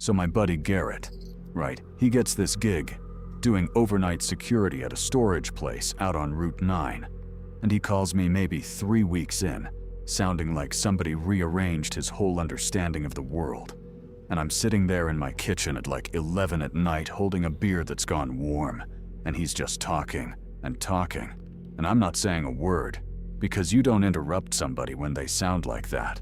So my buddy Garrett, right, he gets this gig, doing overnight security at a storage place out on Route 9, and he calls me maybe 3 weeks in, sounding like somebody rearranged his whole understanding of the world. And I'm sitting there in my kitchen at like 11 at night holding a beer that's gone warm, and he's just talking and talking, and I'm not saying a word, because you don't interrupt somebody when they sound like that.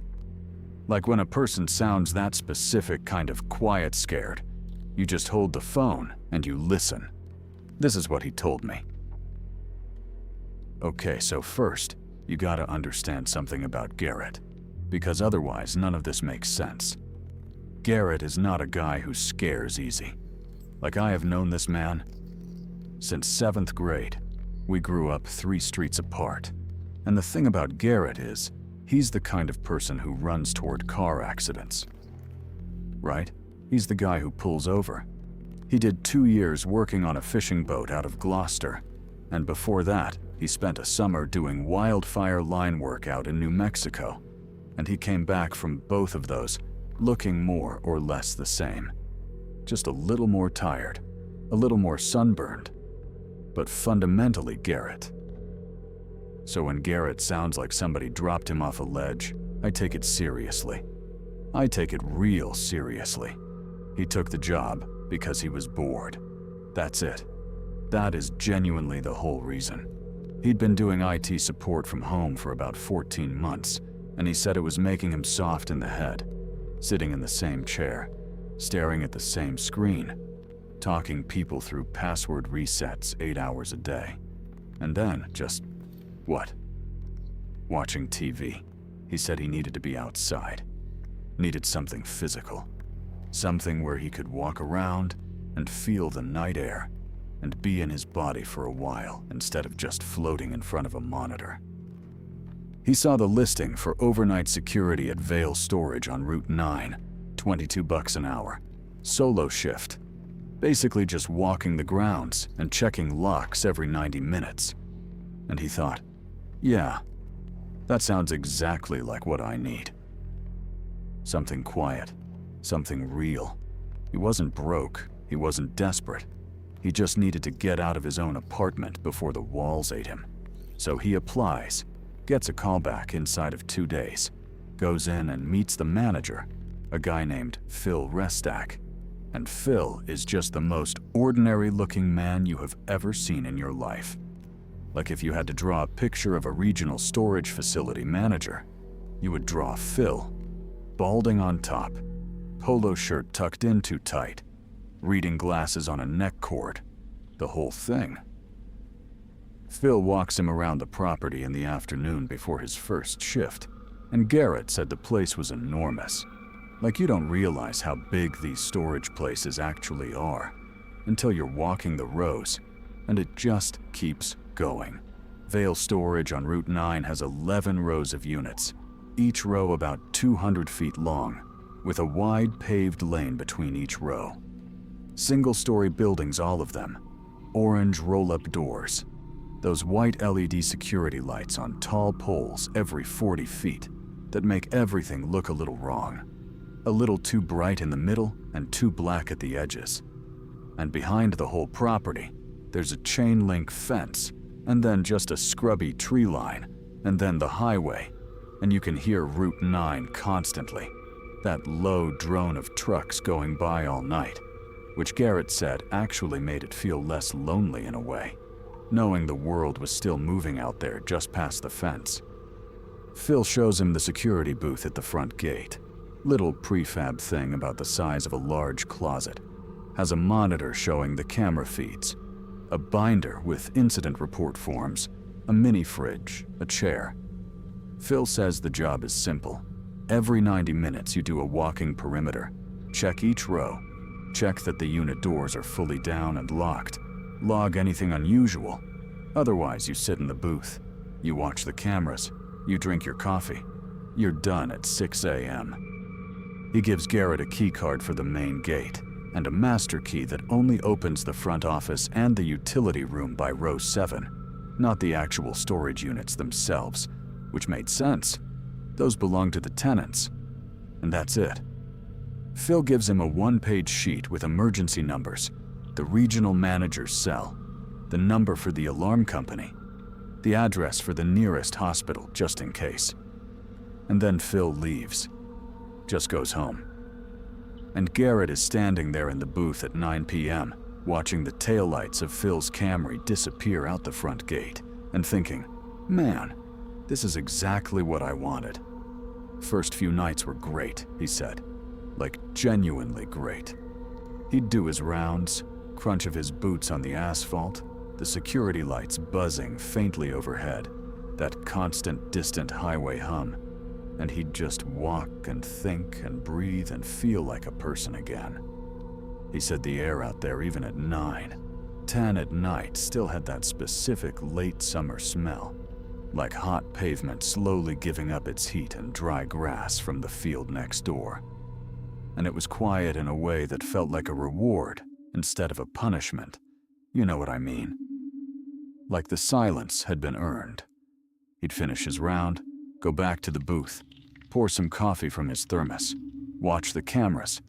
Like when a person sounds that specific kind of quiet scared, you just hold the phone and you listen. This is what he told me. Okay, so first, you gotta understand something about Garrett, because otherwise none of this makes sense. Garrett is not a guy who scares easy. Like, I have known this man since 7th grade. We grew up 3 streets apart. And the thing about Garrett is, he's the kind of person who runs toward car accidents. Right? He's the guy who pulls over. He did 2 years working on a fishing boat out of Gloucester, and before that, he spent a summer doing wildfire line work out in New Mexico, and he came back from both of those looking more or less the same. Just a little more tired, a little more sunburned, but fundamentally Garrett. So when Garrett sounds like somebody dropped him off a ledge, I take it seriously. I take it real seriously. He took the job because he was bored. That's it. That is genuinely the whole reason. He'd been doing IT support from home for about 14 months, and he said it was making him soft in the head, sitting in the same chair, staring at the same screen, talking people through password resets 8 hours a day. And then just, what? Watching TV. He said he needed to be outside. Needed something physical. Something where he could walk around and feel the night air and be in his body for a while instead of just floating in front of a monitor. He saw the listing for overnight security at Vale Storage on Route 9, $22 an hour. Solo shift. Basically just walking the grounds and checking locks every 90 minutes. And he thought, yeah, that sounds exactly like what I need. Something quiet, something real. He wasn't broke, he wasn't desperate. He just needed to get out of his own apartment before the walls ate him. So he applies, gets a callback inside of 2 days, goes in and meets the manager, a guy named Phil Restak. And Phil is just the most ordinary-looking man you have ever seen in your life. Like if you had to draw a picture of a regional storage facility manager, you would draw Phil, balding on top, polo shirt tucked in too tight, reading glasses on a neck cord, the whole thing. Phil walks him around the property in the afternoon before his first shift, and Garrett said the place was enormous. Like, you don't realize how big these storage places actually are until you're walking the rows, and it just keeps going. Vale Storage on Route 9 has 11 rows of units, each row about 200 feet long, with a wide paved lane between each row. Single-story buildings, all of them. Orange roll-up doors. Those white LED security lights on tall poles every 40 feet that make everything look a little wrong. A little too bright in the middle and too black at the edges. And behind the whole property, there's a chain-link fence, and then just a scrubby tree line, and then the highway, and you can hear Route 9 constantly. That low drone of trucks going by all night, which Garrett said actually made it feel less lonely in a way, knowing the world was still moving out there just past the fence. Phil shows him the security booth at the front gate. Little prefab thing about the size of a large closet. Has a monitor showing the camera feeds, a binder with incident report forms, a mini fridge, a chair. Phil says the job is simple. Every 90 minutes you do a walking perimeter, check each row, check that the unit doors are fully down and locked, log anything unusual. Otherwise, you sit in the booth, you watch the cameras, you drink your coffee. You're done at 6 a.m. He gives Garrett a key card for the main gate and a master key that only opens the front office and the utility room by row 7, not the actual storage units themselves, which made sense. Those belong to the tenants, and that's it. Phil gives him a one-page sheet with emergency numbers, the regional manager's cell, the number for the alarm company, the address for the nearest hospital just in case. And then Phil leaves, just goes home. And Garrett is standing there in the booth at 9 p.m., watching the taillights of Phil's Camry disappear out the front gate, and thinking, man, this is exactly what I wanted. First few nights were great, he said. Like, genuinely great. He'd do his rounds, crunch of his boots on the asphalt, the security lights buzzing faintly overhead, that constant distant highway hum, and he'd just walk and think and breathe and feel like a person again. He said the air out there, even at 9, 10 at night, still had that specific late summer smell, like hot pavement slowly giving up its heat and dry grass from the field next door. And it was quiet in a way that felt like a reward instead of a punishment. You know what I mean. Like the silence had been earned. He'd finish his round, go back to the booth, pour some coffee from his thermos, watch the cameras,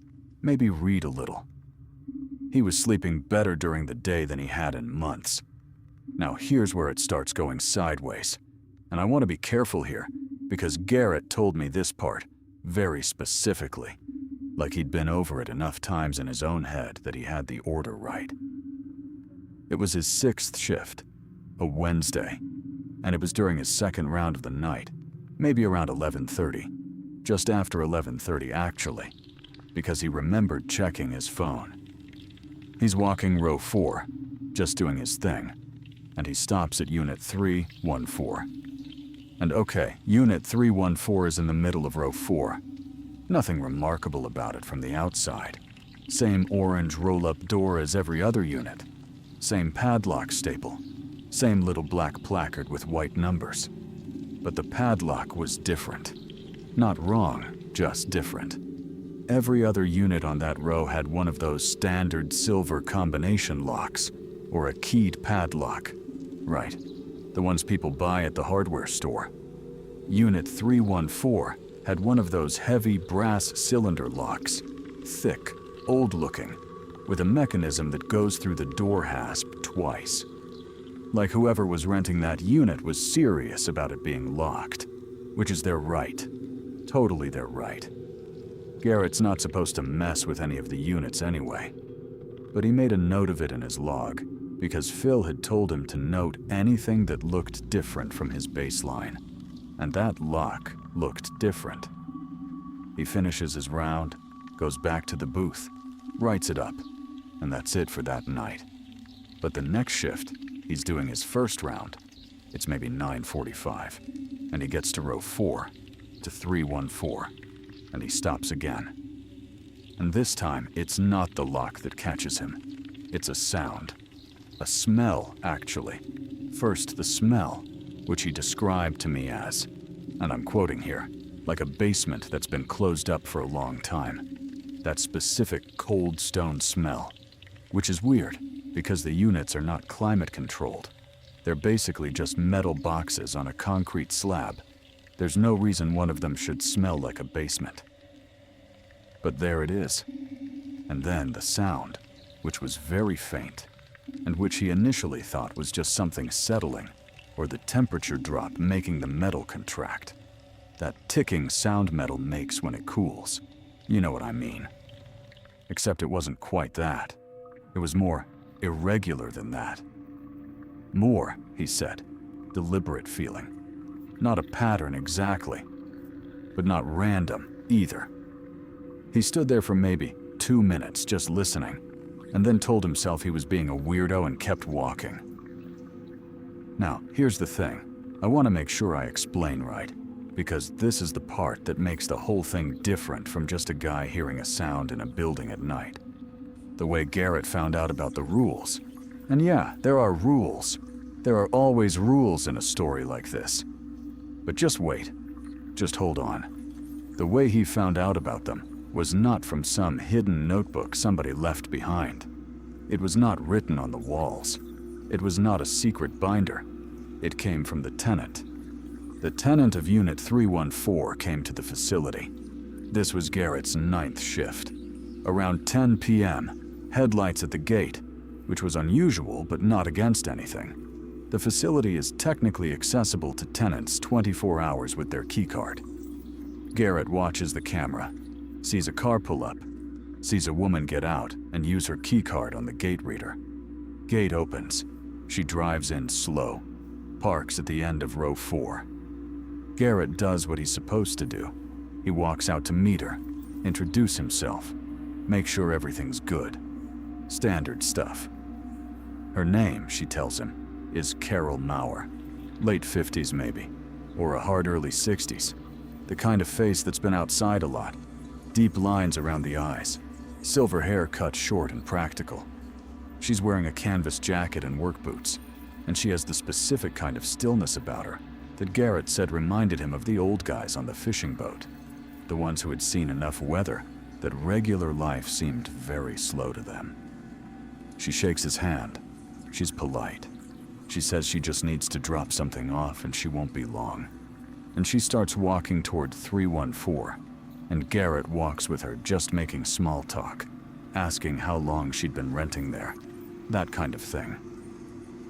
maybe read a little. He was sleeping better during the day than he had in months. Now here's where it starts going sideways. And I want to be careful here, because Garrett told me this part very specifically, like he'd been over it enough times in his own head that he had the order right. It was his 6th shift, a Wednesday, and it was during his second round of the night, maybe around 11:30, just after 11:30 actually, because he remembered checking his phone. He's walking row 4, just doing his thing, and he stops at unit 314. And okay, unit 314 is in the middle of row 4. Nothing remarkable about it from the outside. Same orange roll-up door as every other unit. Same padlock staple. Same little black placard with white numbers. But the padlock was different. Not wrong, just different. Every other unit on that row had one of those standard silver combination locks, or a keyed padlock. Right, the ones people buy at the hardware store. Unit 314 had one of those heavy brass cylinder locks, thick, old-looking, with a mechanism that goes through the door hasp twice. Like whoever was renting that unit was serious about it being locked, which is their right. Totally their right. Garrett's not supposed to mess with any of the units anyway, but he made a note of it in his log because Phil had told him to note anything that looked different from his baseline, and that lock looked different. He finishes his round, goes back to the booth, writes it up, and that's it for that night. But the next shift, he's doing his first round. It's maybe 9:45, and he gets to row 4, to 314, and he stops again. And this time, it's not the lock that catches him. It's a sound. A smell, actually. First, the smell, which he described to me as, and I'm quoting here, like a basement that's been closed up for a long time. That specific cold stone smell, which is weird because the units are not climate controlled. They're basically just metal boxes on a concrete slab. There's no reason one of them should smell like a basement. But there it is. And then the sound, which was very faint, and which he initially thought was just something settling, or the temperature drop making the metal contract. That ticking sound metal makes when it cools. You know what I mean. Except it wasn't quite that. It was more irregular than that. More, he said, deliberate feeling. Not a pattern exactly, but not random either. He stood there for maybe 2 minutes just listening, and then told himself he was being a weirdo and kept walking. Now, here's the thing. I want to make sure I explain right, because this is the part that makes the whole thing different from just a guy hearing a sound in a building at night. The way Garrett found out about the rules. And yeah, there are rules. There are always rules in a story like this. But just wait. Just hold on. The way he found out about them was not from some hidden notebook somebody left behind. It was not written on the walls. It was not a secret binder. It came from the tenant. The tenant of Unit 314 came to the facility. This was Garrett's 9th shift. Around 10 p.m., headlights at the gate, which was unusual but not against anything. The facility is technically accessible to tenants 24 hours with their keycard. Garrett watches the camera, sees a car pull up, sees a woman get out and use her keycard on the gate reader. Gate opens. She drives in slow, parks at the end of row 4. Garrett does what he's supposed to do. He walks out to meet her, introduce himself, make sure everything's good. Standard stuff. Her name, she tells him, is Carol Mauer. Late 50s maybe, or a hard early 60s. The kind of face that's been outside a lot. Deep lines around the eyes. Silver hair cut short and practical. She's wearing a canvas jacket and work boots, and she has the specific kind of stillness about her that Garrett said reminded him of the old guys on the fishing boat. The ones who had seen enough weather that regular life seemed very slow to them. She shakes his hand. She's polite. She says she just needs to drop something off and she won't be long. And she starts walking toward 314, and Garrett walks with her, just making small talk, asking how long she'd been renting there, that kind of thing.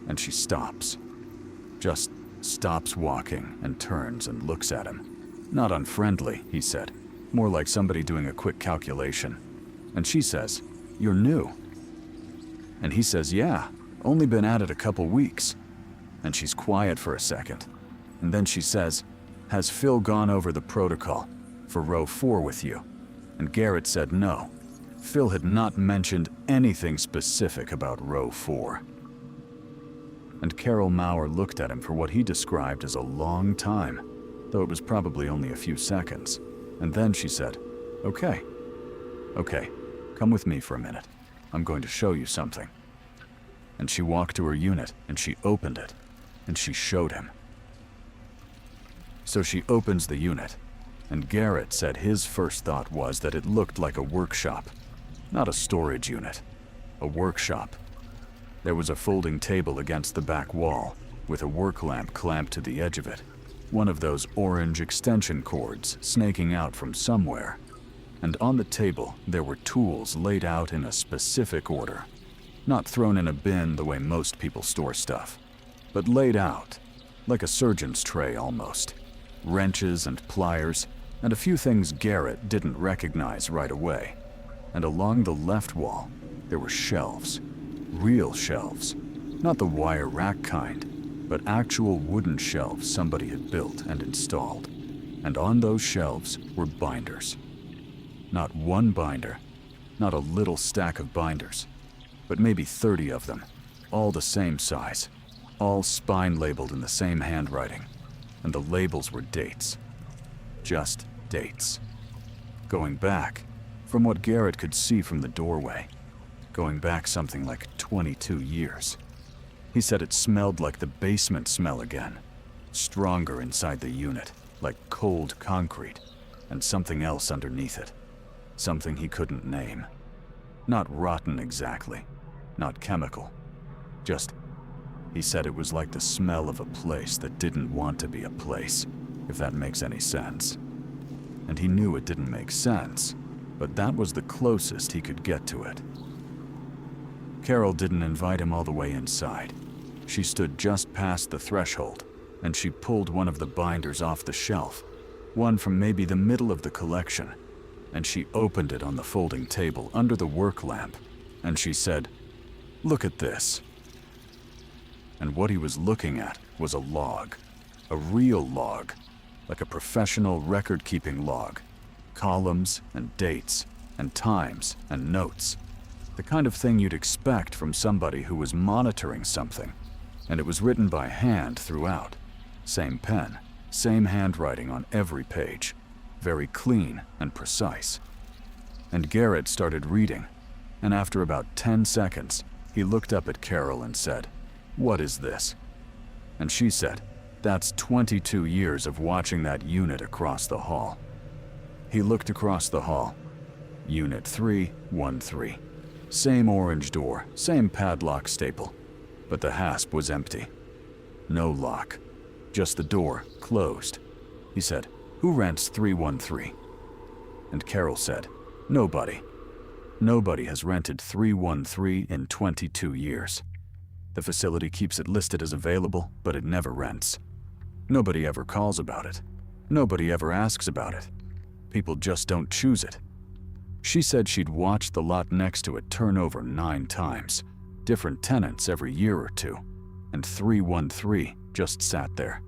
And she stops. Just stops walking and turns and looks at him. Not unfriendly, he said, more like somebody doing a quick calculation. And she says, "You're new." And he says, "Yeah, only been at it a couple weeks." And she's quiet for a second. And then she says, "Has Phil gone over the protocol for row 4 with you?" And Garrett said no. Phil had not mentioned anything specific about row 4. And Carol Mauer looked at him for what he described as a long time, though it was probably only a few seconds. And then she said, Okay, come with me for a minute. I'm going to show you something." And she walked to her unit, and she opened it, and she showed him. So she opens the unit, and Garrett said his first thought was that it looked like a workshop. Not a storage unit, a workshop. There was a folding table against the back wall, with a work lamp clamped to the edge of it. One of those orange extension cords snaking out from somewhere. And on the table, there were tools laid out in a specific order. Not thrown in a bin the way most people store stuff, but laid out, like a surgeon's tray almost. Wrenches and pliers, and a few things Garrett didn't recognize right away. And along the left wall, there were shelves. Real shelves. Not the wire rack kind, but actual wooden shelves somebody had built and installed. And on those shelves were binders. Not one binder, not a little stack of binders, but maybe 30 of them, all the same size, all spine labeled in the same handwriting, and the labels were dates. Just dates. Going back, from what Garrett could see from the doorway, going back something like 22 years. He said it smelled like the basement smell again, stronger inside the unit, like cold concrete, and something else underneath it. Something he couldn't name. Not rotten exactly, not chemical. Just, he said it was like the smell of a place that didn't want to be a place, if that makes any sense. And he knew it didn't make sense, but that was the closest he could get to it. Carol didn't invite him all the way inside. She stood just past the threshold, and she pulled one of the binders off the shelf, one from maybe the middle of the collection, and she opened it on the folding table under the work lamp, and she said, "Look at this." And what he was looking at was a log, a real log, like a professional record-keeping log, columns and dates and times and notes, the kind of thing you'd expect from somebody who was monitoring something, and it was written by hand throughout, same pen, same handwriting on every page. Very clean and precise. And Garrett started reading, and after about 10 seconds, he looked up at Carol and said, "What is this?" And she said, "That's 22 years of watching that unit across the hall." He looked across the hall. Unit 313. Same orange door, same padlock staple, but the hasp was empty. No lock, just the door closed. He said, "Who rents 313? And Carol said, "Nobody." Nobody has rented 313 in 22 years. The facility keeps it listed as available, but it never rents. Nobody ever calls about it. Nobody ever asks about it. People just don't choose it. She said she'd watched the lot next to it turn over 9 times, different tenants every year or two, and 313 just sat there.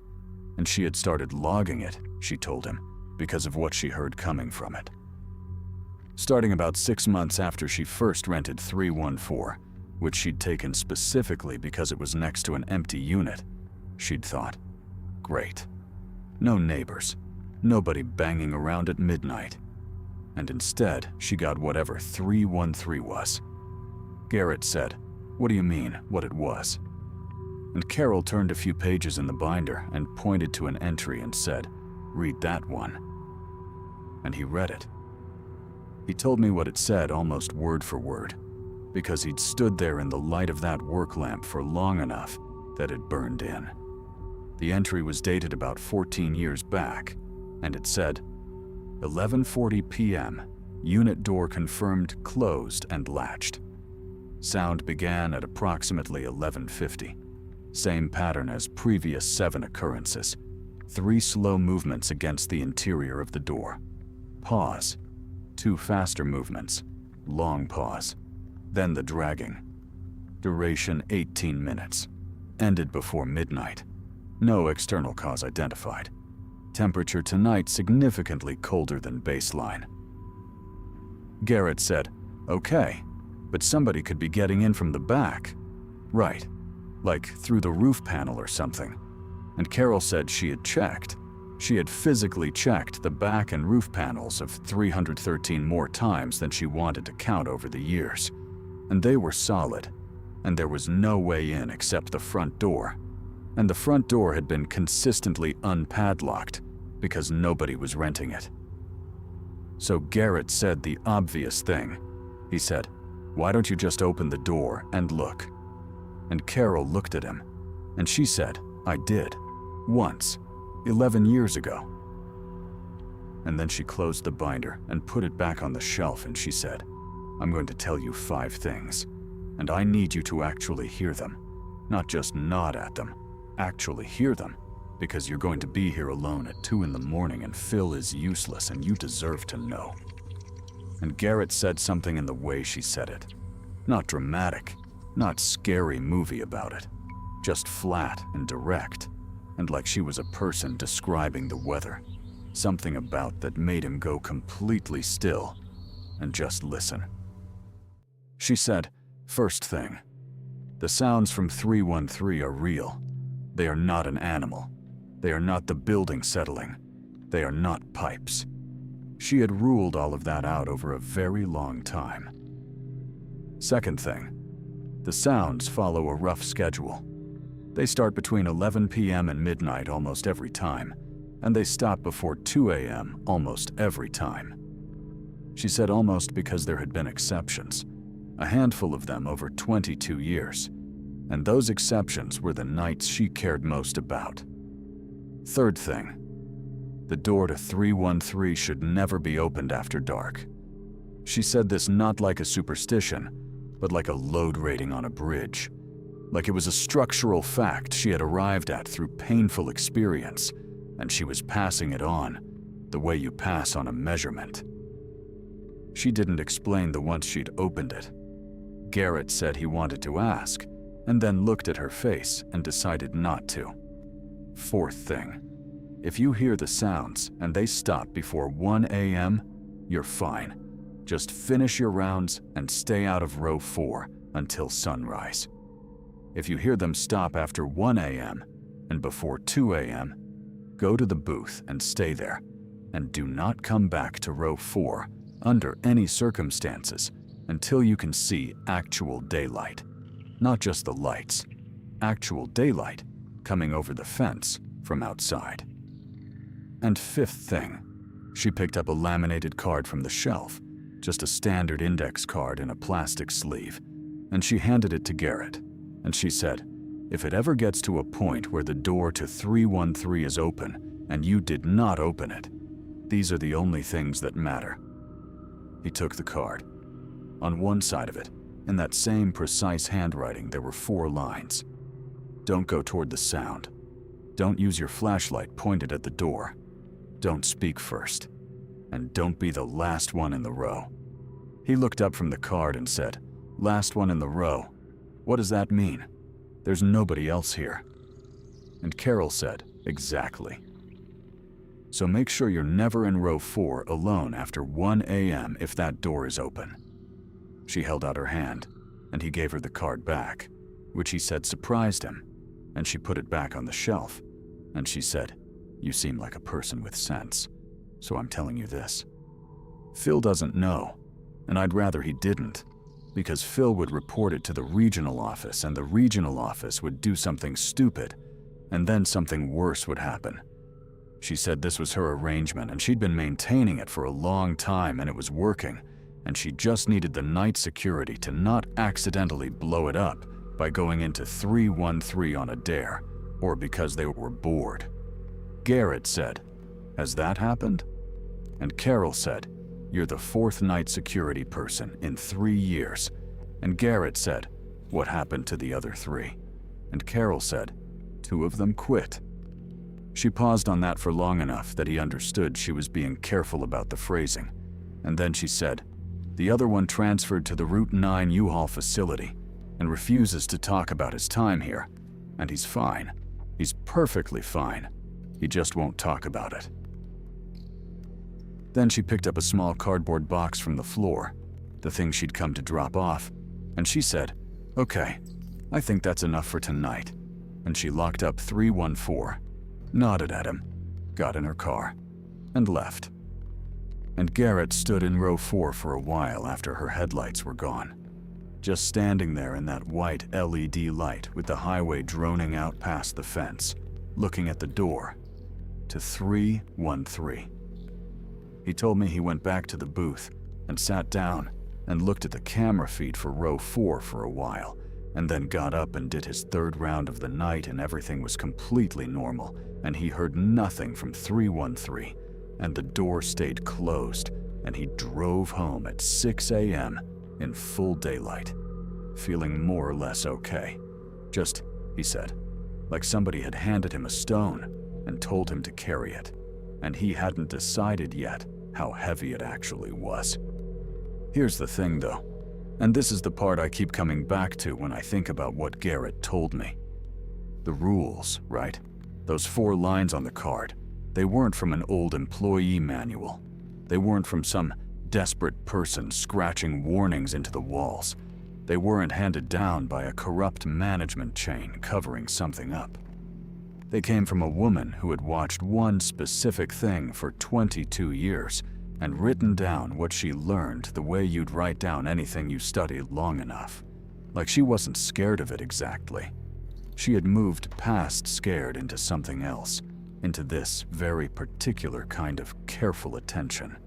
And she had started logging it, she told him, because of what she heard coming from it. Starting about 6 months after she first rented 314, which she'd taken specifically because it was next to an empty unit, she'd thought, great. No neighbors, nobody banging around at midnight. And instead, she got whatever 313 was. Garrett said, "What do you mean, what it was?" And Carol turned a few pages in the binder and pointed to an entry and said, "Read that one." And he read it. He told me what it said almost word for word, because he'd stood there in the light of that work lamp for long enough that it burned in. The entry was dated about 14 years back, and it said, 11:40 p.m., unit door confirmed closed and latched. Sound began at approximately 11:50. Same pattern as previous 7 occurrences. 3 slow movements against the interior of the door. Pause. 2 faster movements. Long pause. Then the dragging. Duration 18 minutes. Ended before midnight. No external cause identified. Temperature tonight significantly colder than baseline. Garrett said, "Okay, but somebody could be getting in from the back." Right, like through the roof panel or something. And Carol said she had checked. She had physically checked the back and roof panels of 313 more times than she wanted to count over the years. And they were solid, and there was no way in except the front door. And the front door had been consistently unpadlocked because nobody was renting it. So Garrett said the obvious thing. He said, "Why don't you just open the door and look?" And Carol looked at him, and she said, "I did. Once. 11 years ago." And then she closed the binder and put it back on the shelf, and she said, "I'm going to tell you 5 things, and I need you to actually hear them. Not just nod at them. Actually hear them, because you're going to be here alone at 2 in the morning and Phil is useless and you deserve to know." And Garrett said something in the way she said it. Not dramatic, not scary movie about it. Just flat and direct, and like she was a person describing the weather. Something about that made him go completely still and just listen. She said, "First thing, the sounds from 313 are real. They are not an animal. They are not the building settling. They are not pipes." She had ruled all of that out over a very long time. Second thing, the sounds follow a rough schedule. They start between 11 p.m. and midnight almost every time, and they stop before 2 a.m. almost every time. She said almost because there had been exceptions, a handful of them over 22 years, and those exceptions were the nights she cared most about. Third thing, the door to 313 should never be opened after dark. She said this not like a superstition, but like a load rating on a bridge. Like it was a structural fact she had arrived at through painful experience, and she was passing it on, the way you pass on a measurement. She didn't explain the once she'd opened it. Garrett said he wanted to ask, and then looked at her face and decided not to. Fourth thing, if you hear the sounds and they stop before 1 a.m., you're fine. Just finish your rounds and stay out of row 4 until sunrise. If you hear them stop after 1 a.m. and before 2 a.m., go to the booth and stay there, and do not come back to row 4 under any circumstances until you can see actual daylight. Not just the lights, actual daylight coming over the fence from outside. And fifth thing, she picked up a laminated card from the shelf, just a standard index card in a plastic sleeve, and she handed it to Garrett, and she said, "If it ever gets to a point where the door to 313 is open and you did not open it, these are the only things that matter." He took the card. On one side of it, in that same precise handwriting, there were 4 lines. Don't go toward the sound. Don't use your flashlight pointed at the door. Don't speak first. And don't be the last one in the row. He looked up from the card and said, "Last one in the row. What does that mean? There's nobody else here." And Carol said, "Exactly. So make sure you're never in row 4 alone after 1 a.m. if that door is open." She held out her hand, and he gave her the card back, which he said surprised him, and she put it back on the shelf, and she said, "You seem like a person with sense, so I'm telling you this. Phil doesn't know, and I'd rather he didn't, because Phil would report it to the regional office, and the regional office would do something stupid, and then something worse would happen." She said this was her arrangement, and she'd been maintaining it for a long time, and it was working, and she just needed the night security to not accidentally blow it up by going into 313 on a dare, or because they were bored. Garrett said, "Has that happened?" And Carol said, "You're the 4th night security person in 3 years." And Garrett said, "What happened to the other 3? And Carol said, "2 of them quit." She paused on that for long enough that he understood she was being careful about the phrasing, and then she said, "The other one transferred to the Route 9 U-Haul facility and refuses to talk about his time here, and he's fine. He's perfectly fine. He just won't talk about it." Then she picked up a small cardboard box from the floor, the thing she'd come to drop off, and she said, "Okay, I think that's enough for tonight." And she locked up 314, nodded at him, got in her car, and left. And Garrett stood in row 4 for a while after her headlights were gone, just standing there in that white LED light with the highway droning out past the fence, looking at the door to 313. He told me he went back to the booth and sat down and looked at the camera feed for row 4 for a while, and then got up and did his 3rd round of the night, and everything was completely normal, and he heard nothing from 313, and the door stayed closed, and he drove home at 6 a.m. in full daylight, feeling more or less okay. Just, he said, like somebody had handed him a stone and told him to carry it, and he hadn't decided yet how heavy it actually was. Here's the thing though, and this is the part I keep coming back to when I think about what Garrett told me. The rules, right? Those 4 lines on the card, they weren't from an old employee manual. They weren't from some desperate person scratching warnings into the walls. They weren't handed down by a corrupt management chain covering something up. They came from a woman who had watched one specific thing for 22 years and written down what she learned the way you'd write down anything you studied long enough. Like she wasn't scared of it exactly. She had moved past scared into something else, into this very particular kind of careful attention,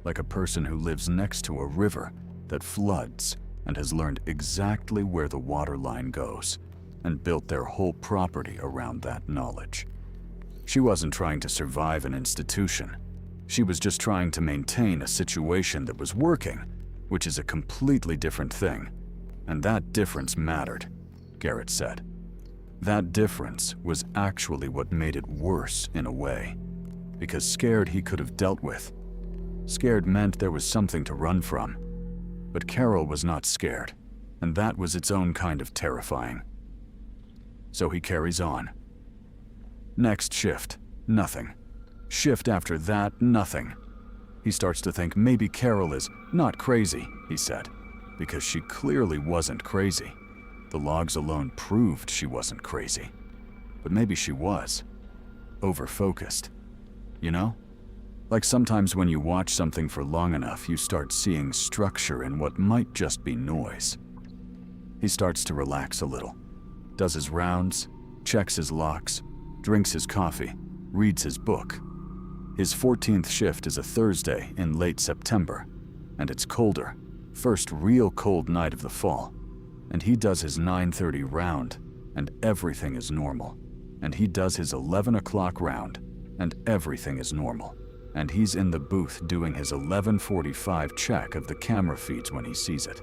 like a person who lives next to a river that floods and has learned exactly where the water line goes and built their whole property around that knowledge. She wasn't trying to survive an institution. She was just trying to maintain a situation that was working, which is a completely different thing. And that difference mattered, Garrett said. That difference was actually what made it worse in a way, because scared he could have dealt with. Scared meant there was something to run from. But Carol was not scared, and that was its own kind of terrifying. So he carries on. Next shift, nothing. Shift after that, nothing. He starts to think maybe Carol is not crazy, he said, because she clearly wasn't crazy. The logs alone proved she wasn't crazy. But maybe she was. Over-focused. You know? Like sometimes when you watch something for long enough, you start seeing structure in what might just be noise. He starts to relax a little. Does his rounds, checks his locks, drinks his coffee, reads his book. His 14th shift is a Thursday in late September, and it's colder, first real cold night of the fall. And he does his 9:30 round, and everything is normal. And he does his 11 o'clock round, and everything is normal. and he's in the booth doing his 11:45 check of the camera feeds when he sees it.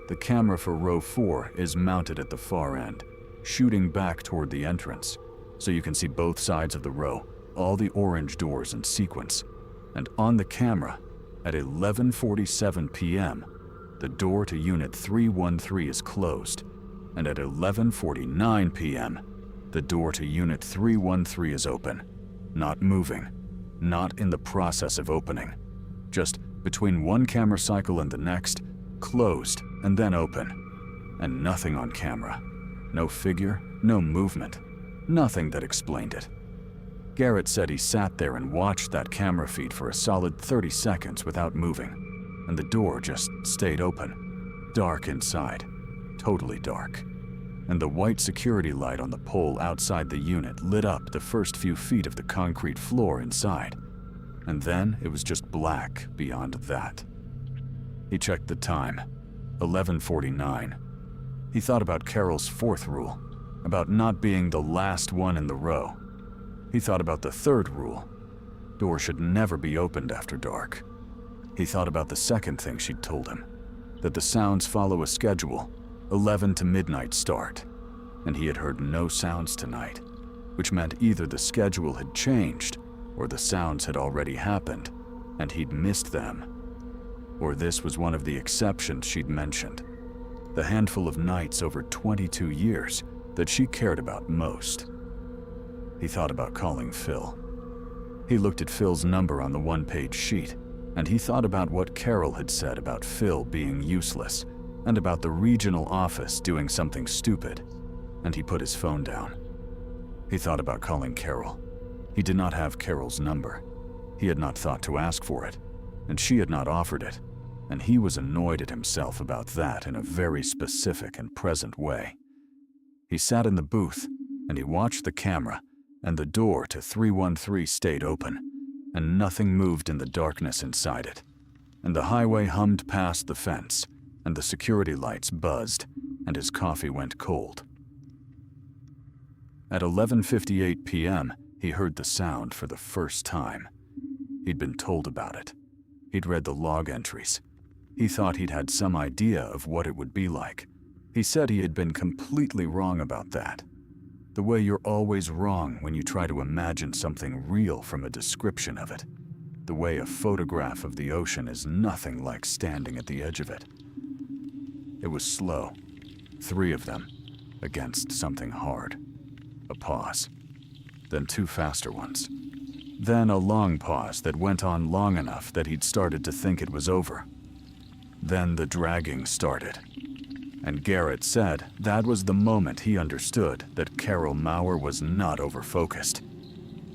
The camera for row 4 is mounted at the far end, shooting back toward the entrance, so you can see both sides of the row, all the orange doors in sequence. And on the camera, at 11:47 p.m., the door to Unit 313 is closed, and at 11:49 p.m., the door to Unit 313 is open, not moving, not in the process of opening, just between one camera cycle and the next, closed and then open, and nothing on camera. No figure, no movement, nothing that explained it. Garrett said he sat there and watched that camera feed for a solid 30 seconds without moving, and the door just stayed open. Dark inside, totally dark. And the white security light on the pole outside the unit lit up the first few feet of the concrete floor inside, and then it was just black beyond that. He checked the time, 11:49. He thought about Carol's 4th rule, about not being the last one in the row. He thought about the 3rd rule, door should never be opened after dark. He thought about the 2nd thing she'd told him, that the sounds follow a schedule, 11 to midnight start, and he had heard no sounds tonight, which meant either the schedule had changed or the sounds had already happened and he'd missed them. Or this was one of the exceptions she'd mentioned, the handful of nights over 22 years that she cared about most. He thought about calling Phil. He looked at Phil's number on the one-page sheet, and he thought about what Carol had said about Phil being useless and about the regional office doing something stupid, and he put his phone down. He thought about calling Carol. He did not have Carol's number. He had not thought to ask for it, and she had not offered it, and he was annoyed at himself about that in a very specific and present way. He sat in the booth, and he watched the camera, and the door to 313 stayed open, and nothing moved in the darkness inside it, and the highway hummed past the fence, and the security lights buzzed, and his coffee went cold. At 11:58 p.m., he heard the sound for the first time. He'd been told about it. He'd read the log entries. He thought he'd had some idea of what it would be like. He said he had been completely wrong about that. The way you're always wrong when you try to imagine something real from a description of it. The way a photograph of the ocean is nothing like standing at the edge of it. It was slow. 3 of them, against something hard. A pause. Then 2 faster ones. Then a long pause that went on long enough that he'd started to think it was over. Then the dragging started. And Garrett said that was the moment he understood that Carol Mauer was not overfocused.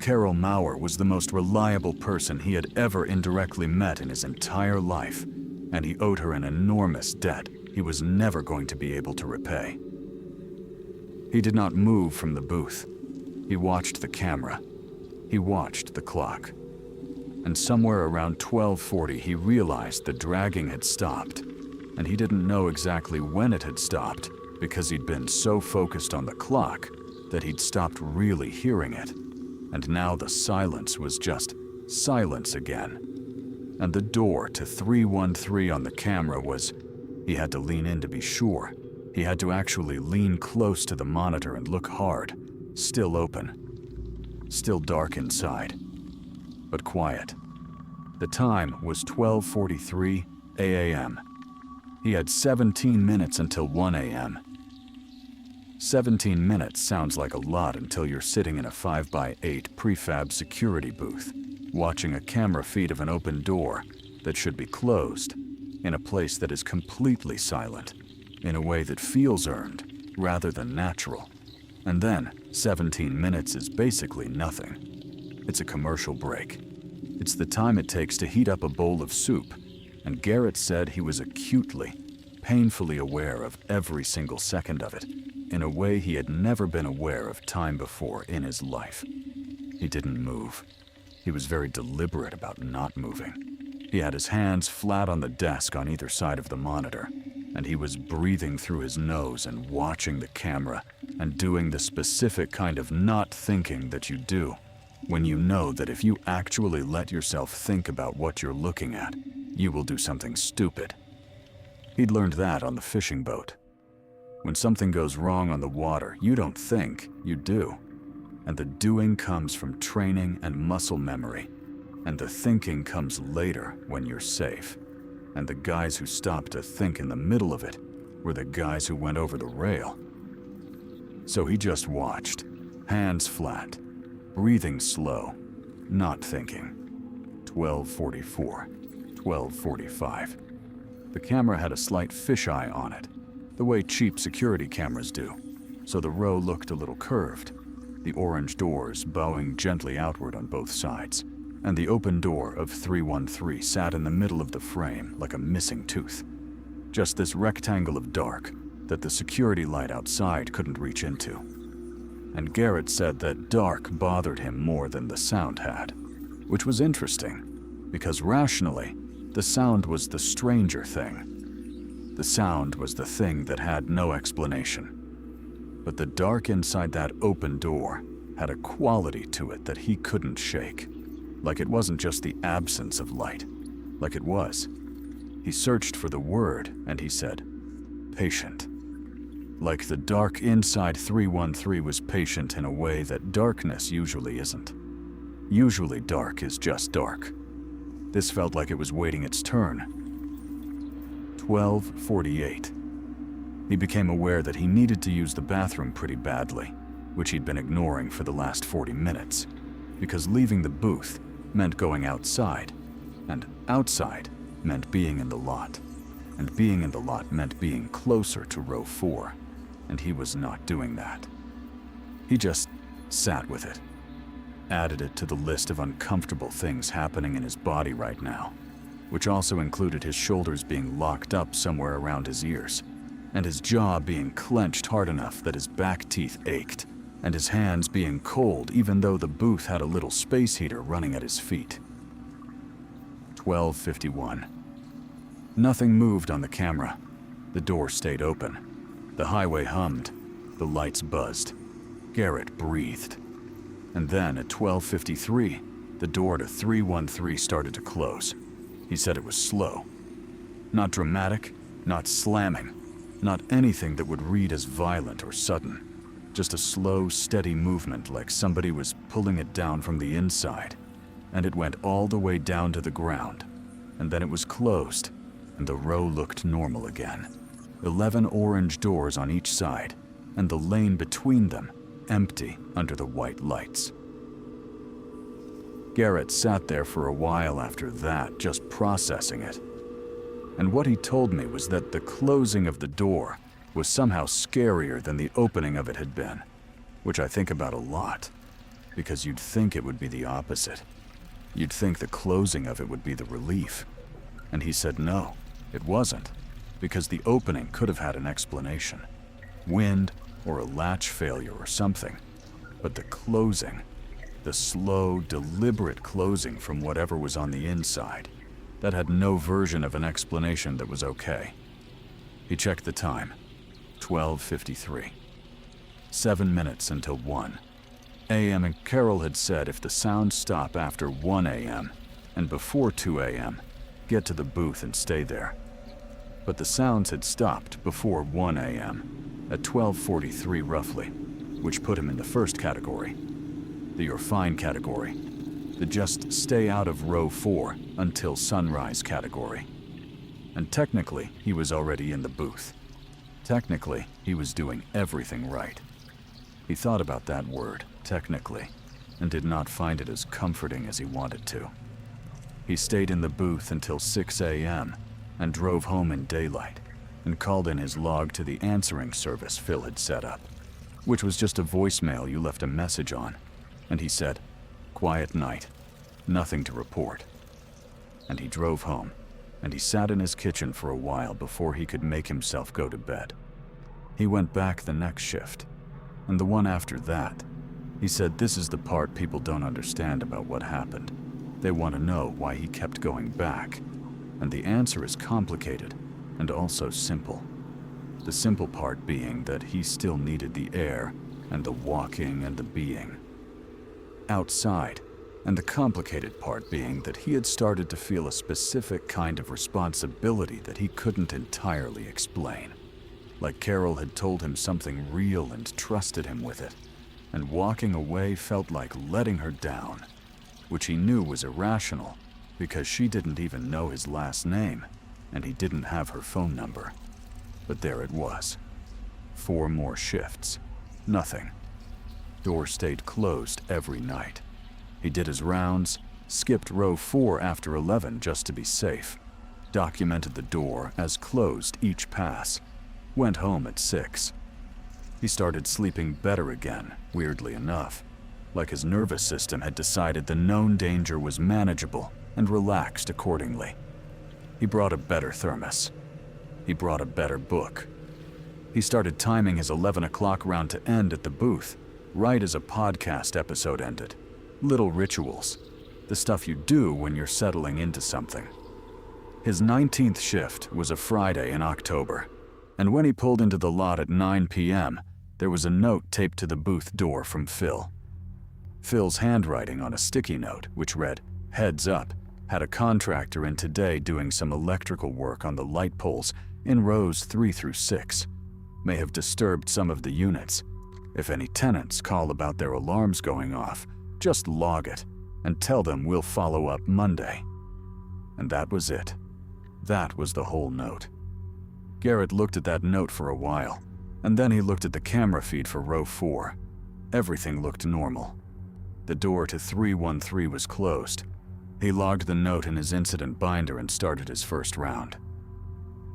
Carol Mauer was the most reliable person he had ever indirectly met in his entire life, and he owed her an enormous debt he was never going to be able to repay. He did not move from the booth. He watched the camera. He watched the clock. And somewhere around 12:40 he realized the dragging had stopped, and he didn't know exactly when it had stopped because he'd been so focused on the clock that he'd stopped really hearing it, and now the silence was just silence again. And the door to 313 on the camera was, he had to lean in to be sure. He had to actually lean close to the monitor and look hard, still open. Still dark inside, but quiet. The time was 12:43 a.m. He had 17 minutes until 1 a.m. 17 minutes sounds like a lot until you're sitting in a 5x8 prefab security booth, watching a camera feed of an open door that should be closed, in a place that is completely silent, in a way that feels earned rather than natural. And then 17 minutes is basically nothing. It's a commercial break. It's the time it takes to heat up a bowl of soup, and Garrett said he was acutely, painfully aware of every single second of it, in a way he had never been aware of time before in his life. He didn't move. He was very deliberate about not moving. He had his hands flat on the desk on either side of the monitor, and he was breathing through his nose and watching the camera and doing the specific kind of not thinking that you do When you know that if you actually let yourself think about what you're looking at, you will do something stupid. He'd learned that on the fishing boat. When something goes wrong on the water, you don't think, you do. And the doing comes from training and muscle memory. And the thinking comes later when you're safe. And the guys who stopped to think in the middle of it were the guys who went over the rail. So he just watched, hands flat, breathing slow, not thinking. 12:44, 12:45. The camera had a slight fisheye on it, the way cheap security cameras do, so the row looked a little curved, the orange doors bowing gently outward on both sides, and the open door of 313 sat in the middle of the frame like a missing tooth. Just this rectangle of dark that the security light outside couldn't reach into. And Garrett said that dark bothered him more than the sound had, which was interesting, because rationally, the sound was the stranger thing. The sound was the thing that had no explanation. But the dark inside that open door had a quality to it that he couldn't shake. Like it wasn't just the absence of light, like it was. He searched for the word, and he said, patient. Like the dark inside 313 was patient in a way that darkness usually isn't. Usually dark is just dark. This felt like it was waiting its turn. 12:48. He became aware that he needed to use the bathroom pretty badly, which he'd been ignoring for the last 40 minutes, because leaving the booth meant going outside, and outside meant being in the lot, and being in the lot meant being closer to row 4, and he was not doing that. He just sat with it, added it to the list of uncomfortable things happening in his body right now, which also included his shoulders being locked up somewhere around his ears, and his jaw being clenched hard enough that his back teeth ached, and his hands being cold even though the booth had a little space heater running at his feet. 12:51. Nothing moved on the camera. The door stayed open. The highway hummed. The lights buzzed. Garrett breathed. And then at 12:53, the door to 313 started to close. He said it was slow. Not dramatic, not slamming, not anything that would read as violent or sudden. Just a slow, steady movement like somebody was pulling it down from the inside. And it went all the way down to the ground. And then it was closed, and the row looked normal again. 11 orange doors on each side, and the lane between them empty under the white lights. Garrett sat there for a while after that, just processing it. And what he told me was that the closing of the door was somehow scarier than the opening of it had been, which I think about a lot, because you'd think it would be the opposite. You'd think the closing of it would be the relief. And he said no, it wasn't, because the opening could have had an explanation. Wind, or a latch failure or something. But the closing, the slow, deliberate closing from whatever was on the inside, that had no version of an explanation that was okay. He checked the time. 12:53. 7 minutes until 1 a.m. and Carol had said if the sounds stop after 1 a.m. and before 2 a.m., get to the booth and stay there. But the sounds had stopped before 1 a.m. at 12:43 roughly, which put him in the first category, the you're fine category, the just stay out of row 4 until sunrise category. And technically, he was already in the booth. Technically, he was doing everything right. He thought about that word, technically, and did not find it as comforting as he wanted to. He stayed in the booth until 6 a.m. and drove home in daylight and called in his log to the answering service Phil had set up, which was just a voicemail you left a message on. And he said, "Quiet night, nothing to report." And he drove home, and he sat in his kitchen for a while before he could make himself go to bed. He went back the next shift, and the one after that. He said this is the part people don't understand about what happened. They want to know why he kept going back, and the answer is complicated and also simple. The simple part being that he still needed the air and the walking and the being. outside, and the complicated part being that he had started to feel a specific kind of responsibility that he couldn't entirely explain. Like Carol had told him something real and trusted him with it, and walking away felt like letting her down, which he knew was irrational because she didn't even know his last name and he didn't have her phone number. But there it was. 4 more shifts. Nothing. Door stayed closed every night. He did his rounds, skipped row 4 after 11 just to be safe, documented the door as closed each pass, went home at 6. He started sleeping better again, weirdly enough, like his nervous system had decided the known danger was manageable and relaxed accordingly. He brought a better thermos. He brought a better book. He started timing his 11 o'clock round to end at the booth, right as a podcast episode ended. Little rituals, the stuff you do when you're settling into something. His 19th shift was a Friday in October, and when he pulled into the lot at 9 p.m., there was a note taped to the booth door from Phil. Phil's handwriting on a sticky note, which read, "Heads up," had a contractor in today doing some electrical work on the light poles in rows 3 through 6. May have disturbed some of the units. If any tenants call about their alarms going off, just log it and tell them we'll follow up Monday. And that was it. That was the whole note. Garrett looked at that note for a while, and then he looked at the camera feed for row 4. Everything looked normal. The door to 313 was closed. He logged the note in his incident binder and started his first round.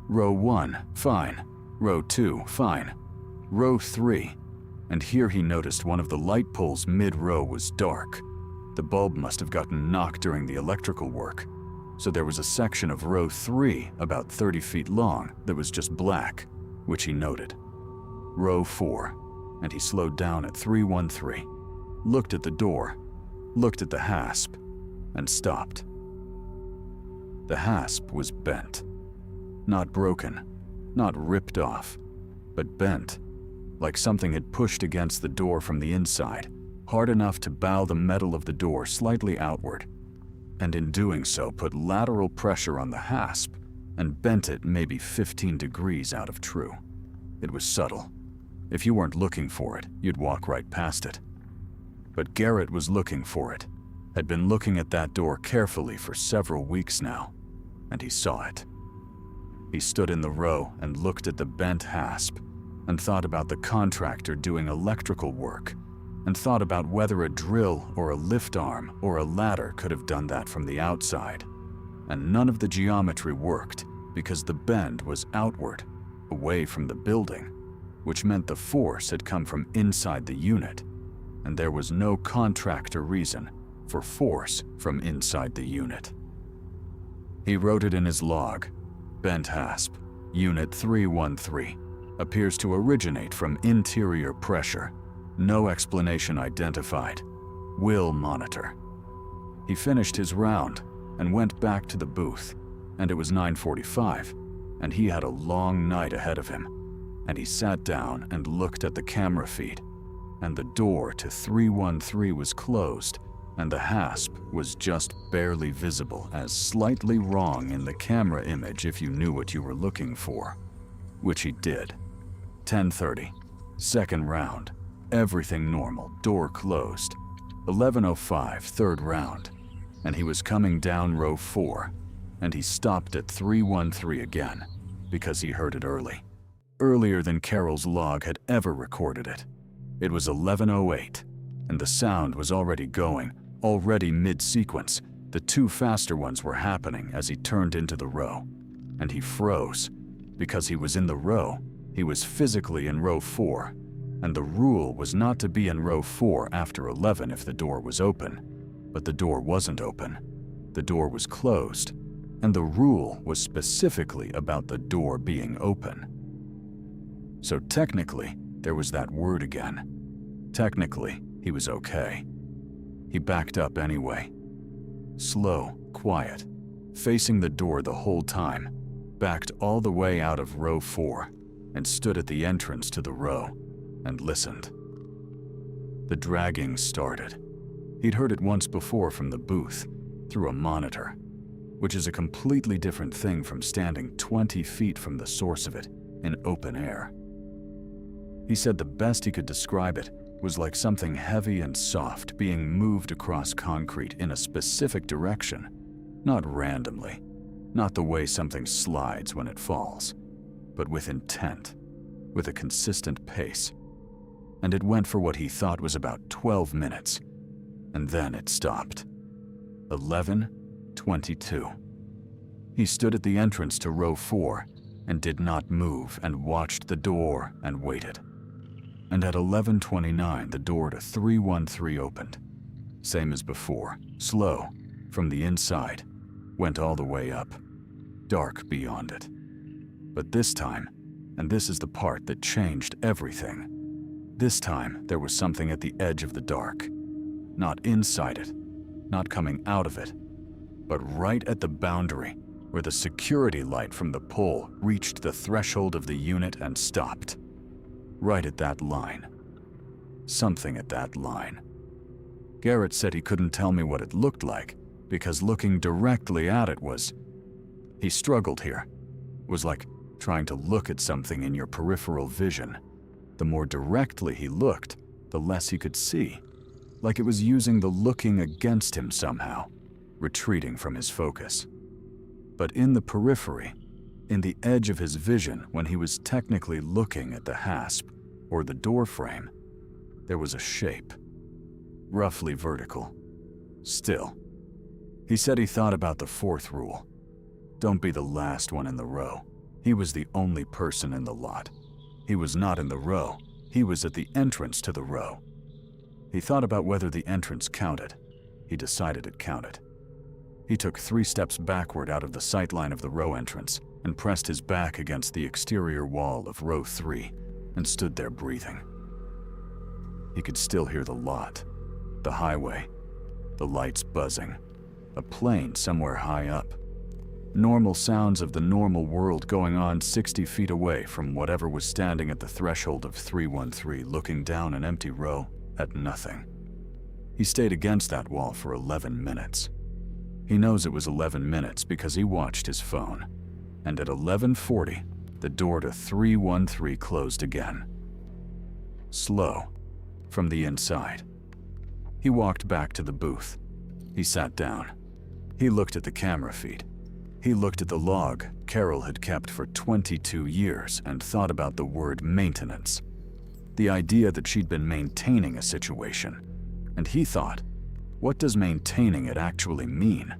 Row 1, fine. Row 2, fine. Row 3, and here he noticed one of the light poles mid-row was dark. The bulb must have gotten knocked during the electrical work, so there was a section of row 3 about 30 feet long that was just black, which he noted. Row 4, and he slowed down at 313, looked at the door, looked at the hasp, and stopped. The hasp was bent. Not broken, not ripped off, but bent, like something had pushed against the door from the inside, hard enough to bow the metal of the door slightly outward, and in doing so put lateral pressure on the hasp and bent it maybe 15 degrees out of true. It was subtle. If you weren't looking for it, you'd walk right past it. But Garrett was looking for it, had been looking at that door carefully for several weeks now, and he saw it. He stood in the row and looked at the bent hasp and thought about the contractor doing electrical work and thought about whether a drill or a lift arm or a ladder could have done that from the outside. And none of the geometry worked because the bend was outward, away from the building, which meant the force had come from inside the unit, and there was no contractor reason for force from inside the unit. He wrote it in his log. Bent hasp, Unit 313, appears to originate from interior pressure. No explanation identified. Will monitor. He finished his round and went back to the booth, and it was 9:45, and he had a long night ahead of him, and he sat down and looked at the camera feed, and the door to 313 was closed, and the hasp was just barely visible as slightly wrong in the camera image if you knew what you were looking for, which he did. 10:30, second round, everything normal, door closed. 11:05, third round, and he was coming down row 4, and he stopped at 313 again because he heard it early. Earlier than Carol's log had ever recorded it. It was 11:08, and the sound was already going, already mid-sequence. The 2 faster ones were happening as he turned into the row, and he froze. Because he was in the row, he was physically in row 4, and the rule was not to be in row 4 after 11 if the door was open. But the door wasn't open. The door was closed, and the rule was specifically about the door being open. So technically, there was that word again. Technically, he was okay. He backed up anyway. Slow, quiet, facing the door the whole time, backed all the way out of row 4 and stood at the entrance to the row and listened. The dragging started. He'd heard it once before from the booth, through a monitor, which is a completely different thing from standing 20 feet from the source of it in open air. He said the best he could describe it was like something heavy and soft being moved across concrete in a specific direction, not randomly, not the way something slides when it falls, but with intent, with a consistent pace. And it went for what he thought was about 12 minutes, and then it stopped. 11:22. He stood at the entrance to row 4 and did not move and watched the door and waited. And at 11:29, the door to 313 opened. Same as before, slow, from the inside, went all the way up, dark beyond it. But this time, and this is the part that changed everything, this time there was something at the edge of the dark, not inside it, not coming out of it, but right at the boundary where the security light from the pole reached the threshold of the unit and stopped. Right at that line. Something at that line. Garrett said he couldn't tell me what it looked like because looking directly at it was... He struggled here. Was like trying to look at something in your peripheral vision. The more directly he looked, the less he could see. Like it was using the looking against him somehow, retreating from his focus. But in the periphery, in the edge of his vision when he was technically looking at the hasp or the door frame, there was a shape, roughly vertical, still. He said he thought about the 4th rule. Don't be the last one in the row. He was the only person in the lot. He was not in the row. He was at the entrance to the row. He thought about whether the entrance counted. He decided it counted. He took 3 steps backward out of the sightline of the row entrance and pressed his back against the exterior wall of row 3 and stood there breathing. He could still hear the lot, the highway, the lights buzzing, a plane somewhere high up. Normal sounds of the normal world going on 60 feet away from whatever was standing at the threshold of 313 looking down an empty row at nothing. He stayed against that wall for 11 minutes. He knows it was 11 minutes because he watched his phone. And at 11:40, the door to 313 closed again. Slow, from the inside. He walked back to the booth. He sat down. He looked at the camera feed. He looked at the log Carol had kept for 22 years and thought about the word maintenance. The idea that she'd been maintaining a situation. And he thought, what does maintaining it actually mean?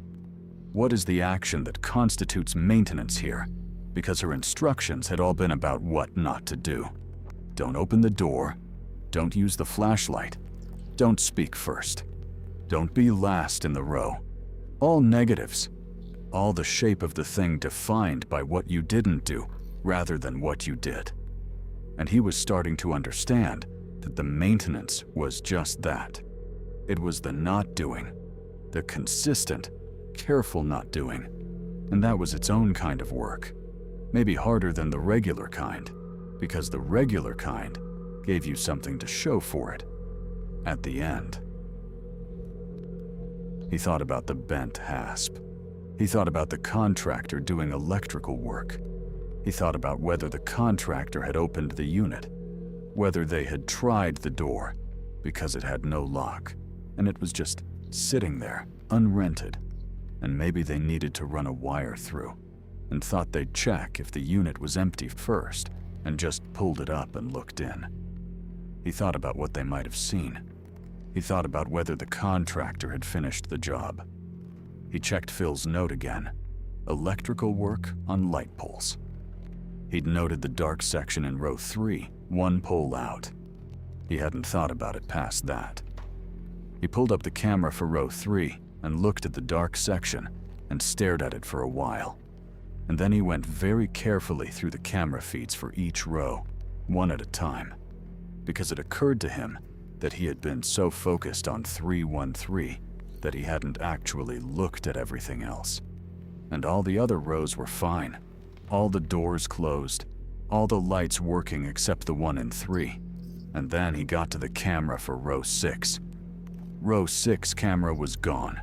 What is the action that constitutes maintenance here? Because her instructions had all been about what not to do. Don't open the door. Don't use the flashlight. Don't speak first. Don't be last in the row. All negatives. All the shape of the thing defined by what you didn't do rather than what you did. And he was starting to understand that the maintenance was just that. It was the not doing, the consistent, careful not doing, and that was its own kind of work. Maybe harder than the regular kind, because the regular kind gave you something to show for it at the end. He thought about the bent hasp. He thought about the contractor doing electrical work. He thought about whether the contractor had opened the unit, whether they had tried the door because it had no lock, and it was just sitting there, unrented, and maybe they needed to run a wire through, and thought they'd check if the unit was empty first, and just pulled it up and looked in. He thought about what they might have seen. He thought about whether the contractor had finished the job. He checked Phil's note again. Electrical work on light poles. He'd noted the dark section in row 3, 1 pole out. He hadn't thought about it past that. He pulled up the camera for row 3 and looked at the dark section and stared at it for a while. And then he went very carefully through the camera feeds for each row, one at a time, because it occurred to him that he had been so focused on 313 that he hadn't actually looked at everything else. And all the other rows were fine. All the doors closed, all the lights working except the one in 3. And then he got to the camera for row 6. row 6 camera was gone.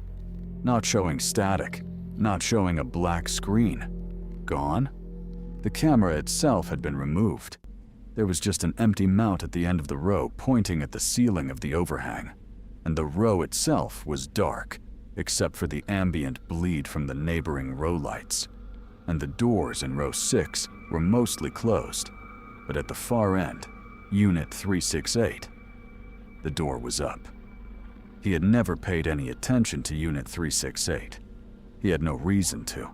Not showing static, not showing a black screen. Gone? The camera itself had been removed. There was just an empty mount at the end of the row pointing at the ceiling of the overhang, and the row itself was dark, except for the ambient bleed from the neighboring row lights. And the doors in row 6 were mostly closed, but at the far end, Unit 368, the door was up. He had never paid any attention to Unit 368. He had no reason to.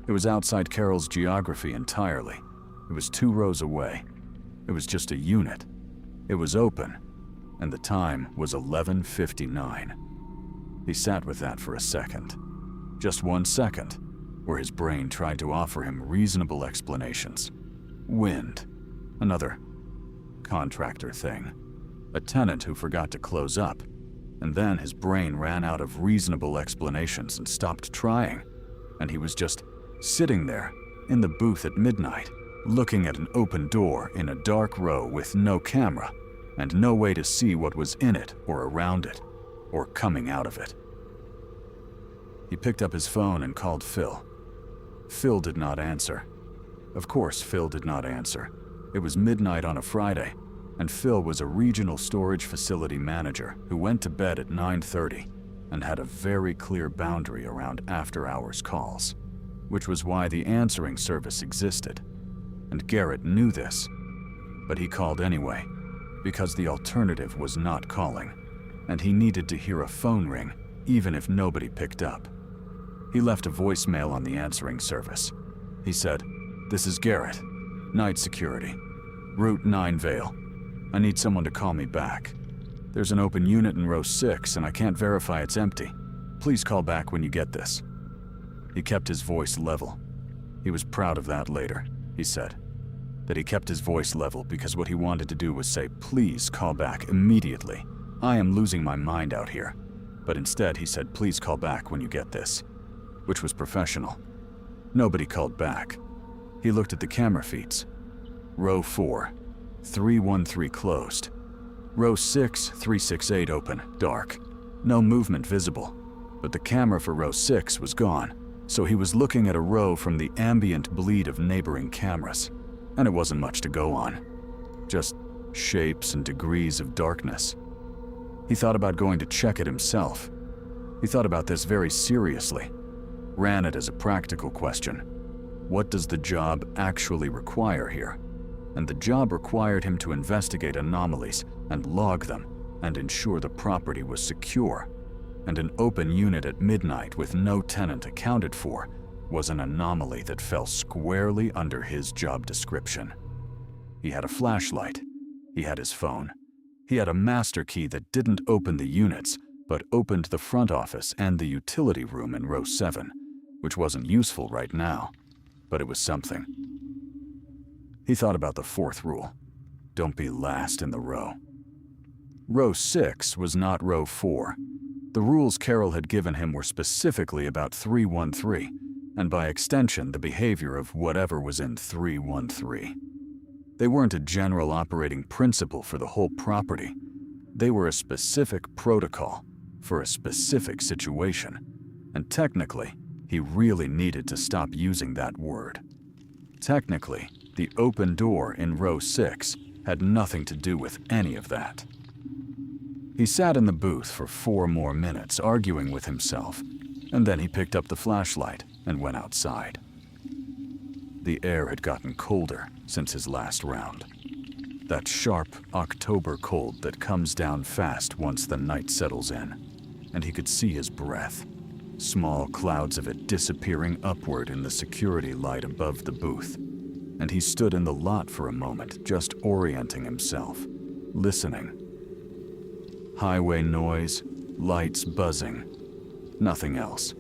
It was outside Carol's geography entirely. It was 2 rows away. It was just a unit. It was open, and the time was 11:59. He sat with that for a second. Just 1 second, where his brain tried to offer him reasonable explanations. Wind. Another contractor thing. A tenant who forgot to close up. And then his brain ran out of reasonable explanations and stopped trying. And he was just sitting there in the booth at midnight, looking at an open door in a dark row with no camera and no way to see what was in it or around it or coming out of it. He picked up his phone and called Phil. Phil did not answer. Of course, Phil did not answer. It was midnight on a Friday, and Phil was a regional storage facility manager who went to bed at 9:30 and had a very clear boundary around after-hours calls, which was why the answering service existed. And Garrett knew this, but he called anyway, because the alternative was not calling, and he needed to hear a phone ring, even if nobody picked up. He left a voicemail on the answering service. He said, "This is Garrett, night security, Route 9 Vale. I need someone to call me back. There's an open unit in row 6 and I can't verify it's empty. Please call back when you get this." He kept his voice level. He was proud of that later, he said. That he kept his voice level because what he wanted to do was say, "Please call back immediately. I am losing my mind out here." But instead he said, "Please call back when you get this," which was professional. Nobody called back. He looked at the camera feeds. Row 4, 313 closed. Row 6, 368 open, dark. No movement visible. But the camera for row 6 was gone, so he was looking at a row from the ambient bleed of neighboring cameras. And it wasn't much to go on. Just shapes and degrees of darkness. He thought about going to check it himself. He thought about this very seriously. Ran it as a practical question. What does the job actually require here? And the job required him to investigate anomalies and log them and ensure the property was secure. And an open unit at midnight with no tenant accounted for was an anomaly that fell squarely under his job description. He had a flashlight. He had his phone. He had a master key that didn't open the units, but opened the front office and the utility room in row 7, which wasn't useful right now, but it was something. He thought about the 4th rule. Don't be last in the row. Row 6 was not row 4. The rules Carol had given him were specifically about 313, and by extension the behavior of whatever was in 313. They weren't a general operating principle for the whole property. They were a specific protocol for a specific situation, and technically, he really needed to stop using that word. Technically, the open door in row 6 had nothing to do with any of that. He sat in the booth for 4 more minutes arguing with himself, and then he picked up the flashlight and went outside. The air had gotten colder since his last round. That sharp October cold that comes down fast once the night settles in, and he could see his breath, small clouds of it disappearing upward in the security light above the booth. And he stood in the lot for a moment, just orienting himself, listening. Highway noise, lights buzzing, nothing else.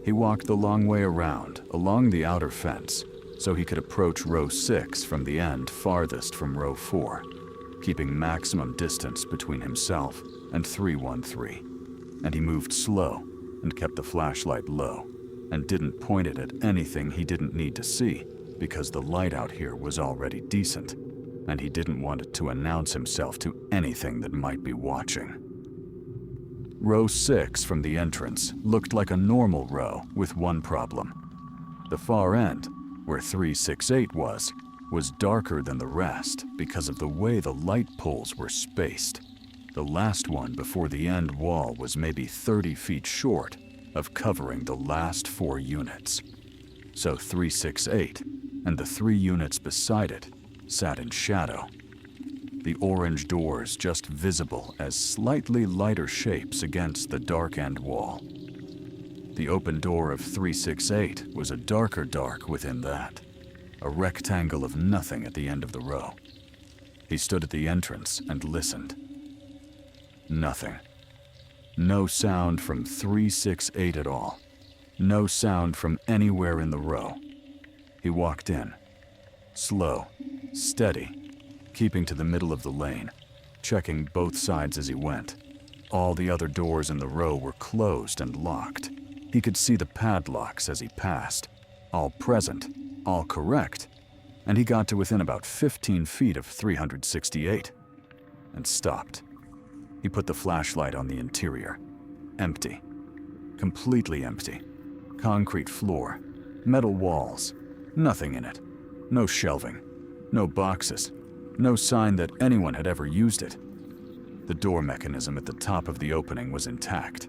He walked the long way around, along the outer fence, so he could approach row 6 from the end farthest from row 4, keeping maximum distance between himself and 313. And he moved slow and kept the flashlight low, and didn't point it at anything he didn't need to see, because the light out here was already decent, and he didn't want it to announce himself to anything that might be watching. Row 6 from the entrance looked like a normal row with one problem. The far end, where 368 was darker than the rest because of the way the light poles were spaced. The last one before the end wall was maybe 30 feet short of covering the last 4 units. So 368 and the 3 units beside it sat in shadow. The orange doors just visible as slightly lighter shapes against the dark end wall. The open door of 368 was a darker dark within that, a rectangle of nothing at the end of the row. He stood at the entrance and listened. Nothing. No sound from 368 at all. No sound from anywhere in the row. He walked in. Slow, steady, keeping to the middle of the lane, checking both sides as he went. All the other doors in the row were closed and locked. He could see the padlocks as he passed, all present, all correct, and he got to within about 15 feet of 368, and stopped. He put the flashlight on the interior. Empty. Completely empty. Concrete floor, metal walls, nothing in it. No shelving, no boxes, no sign that anyone had ever used it. The door mechanism at the top of the opening was intact.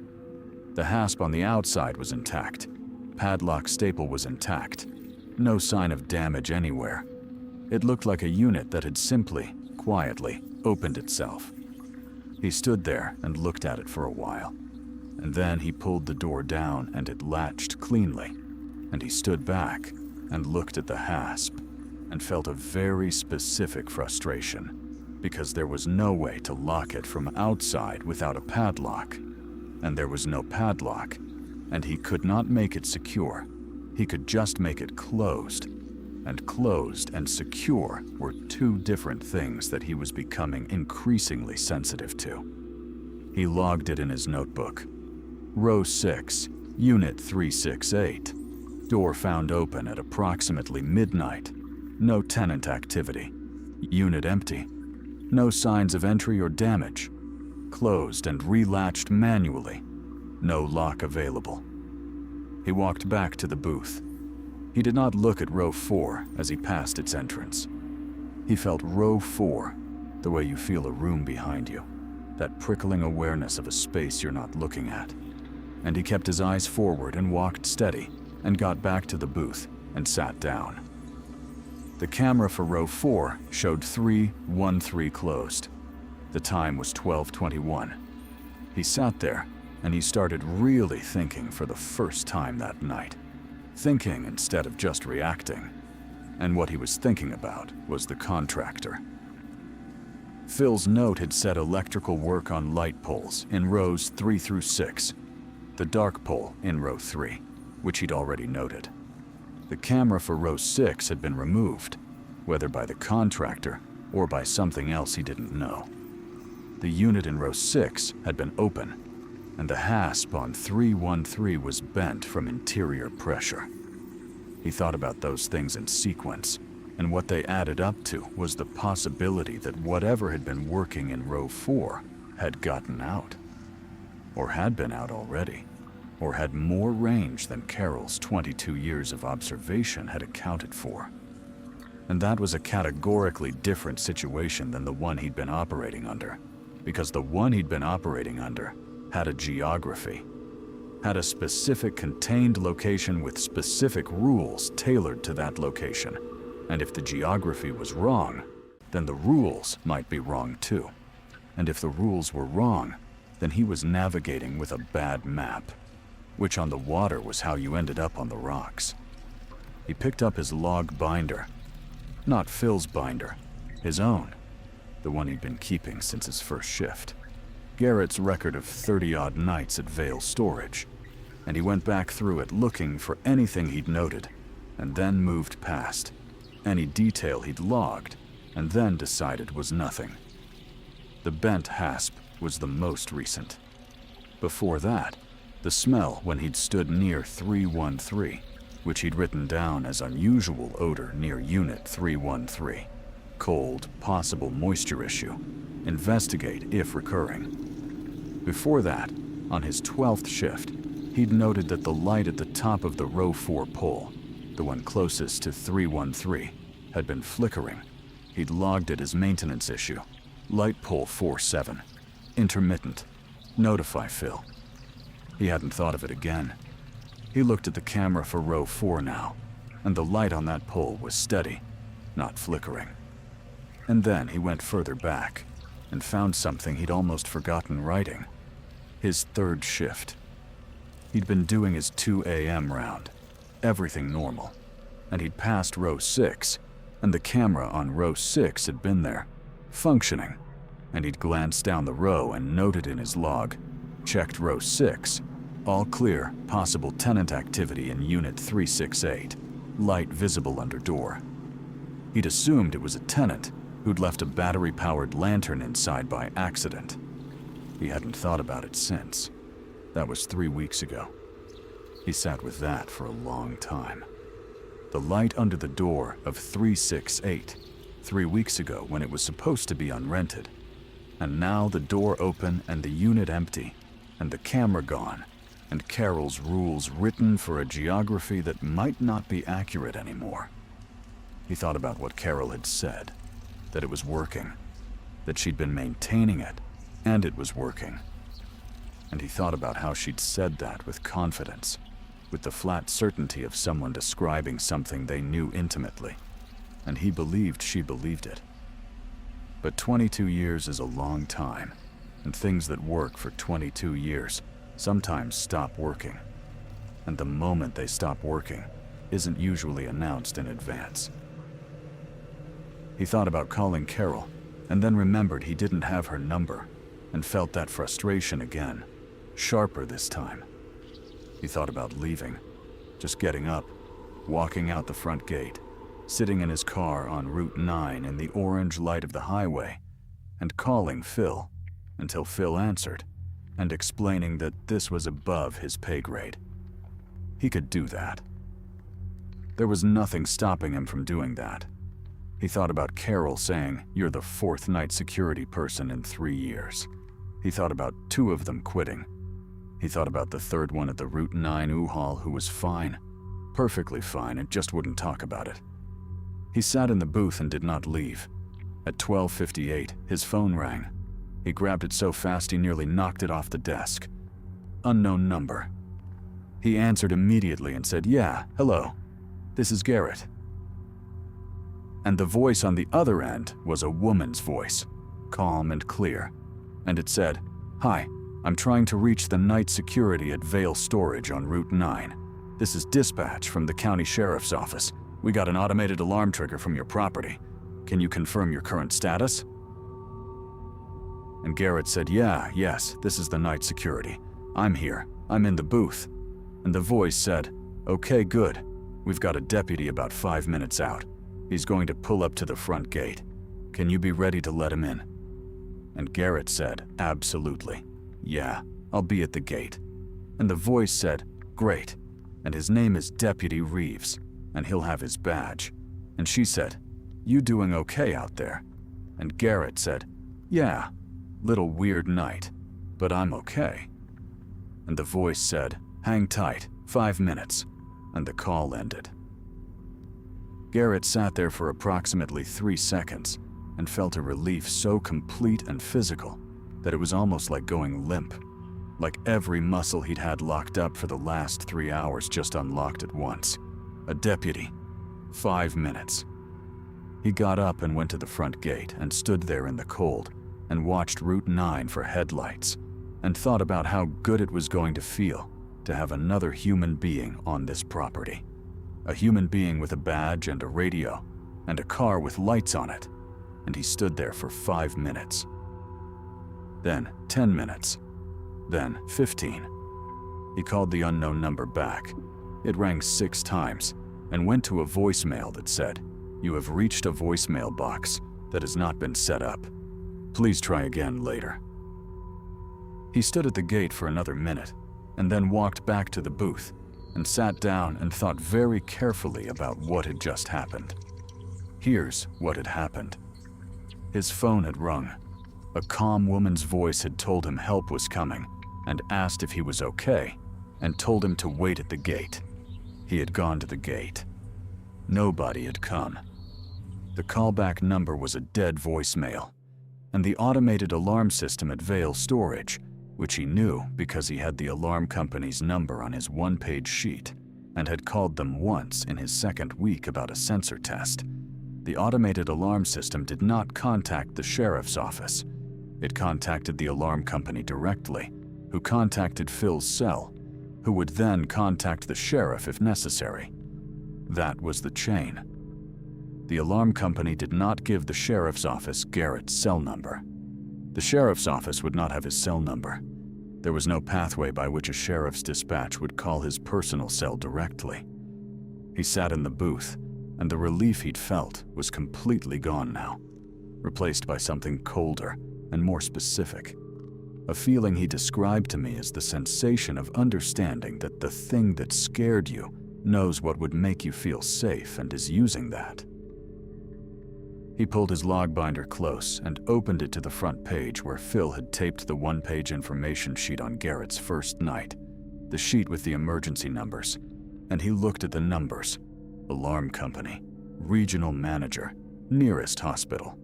The hasp on the outside was intact. Padlock staple was intact. No sign of damage anywhere. It looked like a unit that had simply, quietly, opened itself. He stood there and looked at it for a while. And then he pulled the door down and it latched cleanly. And he stood back and looked at the hasp and felt a very specific frustration because there was no way to lock it from outside without a padlock. And there was no padlock, and he could not make it secure. He could just make it closed. And closed and secure were 2 different things that he was becoming increasingly sensitive to. He logged it in his notebook. Row 6, Unit 368. Door found open at approximately midnight. No tenant activity. Unit empty. No signs of entry or damage. Closed and relatched manually. No lock available. He walked back to the booth. He did not look at row 4 as he passed its entrance. He felt row 4, the way you feel a room behind you, that prickling awareness of a space you're not looking at. And he kept his eyes forward and walked steady, and got back to the booth and sat down. The camera for row 4 showed 313 closed. The time was 12:21. He sat there, and he started really thinking for the first time that night. Thinking instead of just reacting. And what he was thinking about was the contractor. Phil's note had said electrical work on light poles in rows 3 through 6. The dark pole in row 3, which he'd already noted. The camera for row 6 had been removed, whether by the contractor or by something else he didn't know. The unit in row 6 had been open, and the hasp on 313 was bent from interior pressure. He thought about those things in sequence, and what they added up to was the possibility that whatever had been working in row 4 had gotten out, or had been out already, or had more range than Carroll's 22 years of observation had accounted for. And that was a categorically different situation than the one he'd been operating under, because the one he'd been operating under had a geography, had a specific contained location with specific rules tailored to that location. And if the geography was wrong, then the rules might be wrong too. And if the rules were wrong, then he was navigating with a bad map, which on the water was how you ended up on the rocks. He picked up his log binder. Not Phil's binder, his own, the one he'd been keeping since his first shift. Garrett's record of 30-odd nights at Vale Storage, and he went back through it looking for anything he'd noted, and then moved past. Any detail he'd logged, and then decided was nothing. The bent hasp was the most recent. Before that, the smell when he'd stood near 313, which he'd written down as unusual odor near Unit 313. Cold, possible moisture issue. Investigate if recurring. Before that, On his 12th shift, he'd noted that the light at the top of the row 4 pole, the one closest to 313, had been flickering. He'd logged it as maintenance issue. Light pole 47. Intermittent. Notify Phil. He hadn't thought of it again. He looked at the camera for row 4 now, and the light on that pole was steady, not flickering. And then he went further back and found something he'd almost forgotten writing. His 3rd shift. He'd been doing his 2 a.m. round, everything normal, and he'd passed row 6, and the camera on row 6 had been there, functioning, and he'd glanced down the row and noted in his log, checked row 6, all clear, possible tenant activity in unit 368, light visible under door. He'd assumed it was a tenant who'd left a battery-powered lantern inside by accident. He hadn't thought about it since. That was 3 weeks ago. He sat with that for a long time. The light under the door of 368, 3 weeks ago when it was supposed to be unrented. And now the door open and the unit empty, and the camera gone, and Carol's rules written for a geography that might not be accurate anymore. He thought about what Carol had said, that it was working, that she'd been maintaining it, and it was working. And he thought about how she'd said that with confidence, with the flat certainty of someone describing something they knew intimately, and he believed she believed it. But 22 years is a long time, and things that work for 22 years sometimes stop working. And the moment they stop working isn't usually announced in advance. He thought about calling Carol, and then remembered he didn't have her number, and felt that frustration again, sharper this time. He thought about leaving, just getting up, walking out the front gate, sitting in his car on Route 9 in the orange light of the highway, and calling Phil until Phil answered, and explaining that this was above his pay grade. He could do that. There was nothing stopping him from doing that. He thought about Carol saying, "You're the 4th night security person in 3 years." He thought about 2 of them quitting. He thought about the 3rd one at the Route 9 U-Haul who was fine, perfectly fine, and just wouldn't talk about it. He sat in the booth and did not leave. At 12:58, his phone rang. He grabbed it so fast he nearly knocked it off the desk. Unknown number. He answered immediately and said, "Yeah, hello. This is Garrett." And the voice on the other end was a woman's voice, calm and clear, and it said, "Hi, I'm trying to reach the night security at Vale Storage on Route 9. This is dispatch from the county sheriff's office. We got an automated alarm trigger from your property. Can you confirm your current status?" And Garrett said, Yes, this is the night security. I'm here. I'm in the booth." And the voice said, "Okay, good. We've got a deputy about 5 minutes out. He's going to pull up to the front gate. Can you be ready to let him in?" And Garrett said, "Absolutely. Yeah, I'll be at the gate." And the voice said, "Great. And his name is Deputy Reeves, and he'll have his badge." And she said, "You doing okay out there?" And Garrett said, "Yeah, little weird night, but I'm okay." And the voice said, "Hang tight, 5 minutes." And the call ended. Garrett sat there for approximately 3 seconds and felt a relief so complete and physical that it was almost like going limp, like every muscle he'd had locked up for the last 3 hours just unlocked at once. A deputy. 5 minutes. He got up and went to the front gate and stood there in the cold and watched Route 9 for headlights and thought about how good it was going to feel to have another human being on this property. A human being with a badge and a radio and a car with lights on it. And he stood there for 5 minutes. Then 10 minutes. Then 15. He called the unknown number back. It rang 6 times and went to a voicemail that said, "You have reached a voicemail box that has not been set up. Please try again later." He stood at the gate for another minute and then walked back to the booth and sat down and thought very carefully about what had just happened. Here's what had happened. His phone had rung. A calm woman's voice had told him help was coming and asked if he was okay, and told him to wait at the gate. He had gone to the gate. Nobody had come. The callback number was a dead voicemail, and the automated alarm system at Vale Storage, which he knew because he had the alarm company's number on his one-page sheet and had called them once in his second week about a sensor test. The automated alarm system did not contact the sheriff's office. It contacted the alarm company directly, who contacted Phil's cell, who would then contact the sheriff if necessary. That was the chain. The alarm company did not give the sheriff's office Garrett's cell number. The sheriff's office would not have his cell number. There was no pathway by which a sheriff's dispatch would call his personal cell directly. He sat in the booth, and the relief he'd felt was completely gone now, replaced by something colder and more specific. A feeling he described to me as the sensation of understanding that the thing that scared you knows what would make you feel safe and is using that. He pulled his log binder close and opened it to the front page where Phil had taped the one-page information sheet on Garrett's first night, the sheet with the emergency numbers, and he looked at the numbers: alarm company, regional manager, nearest hospital.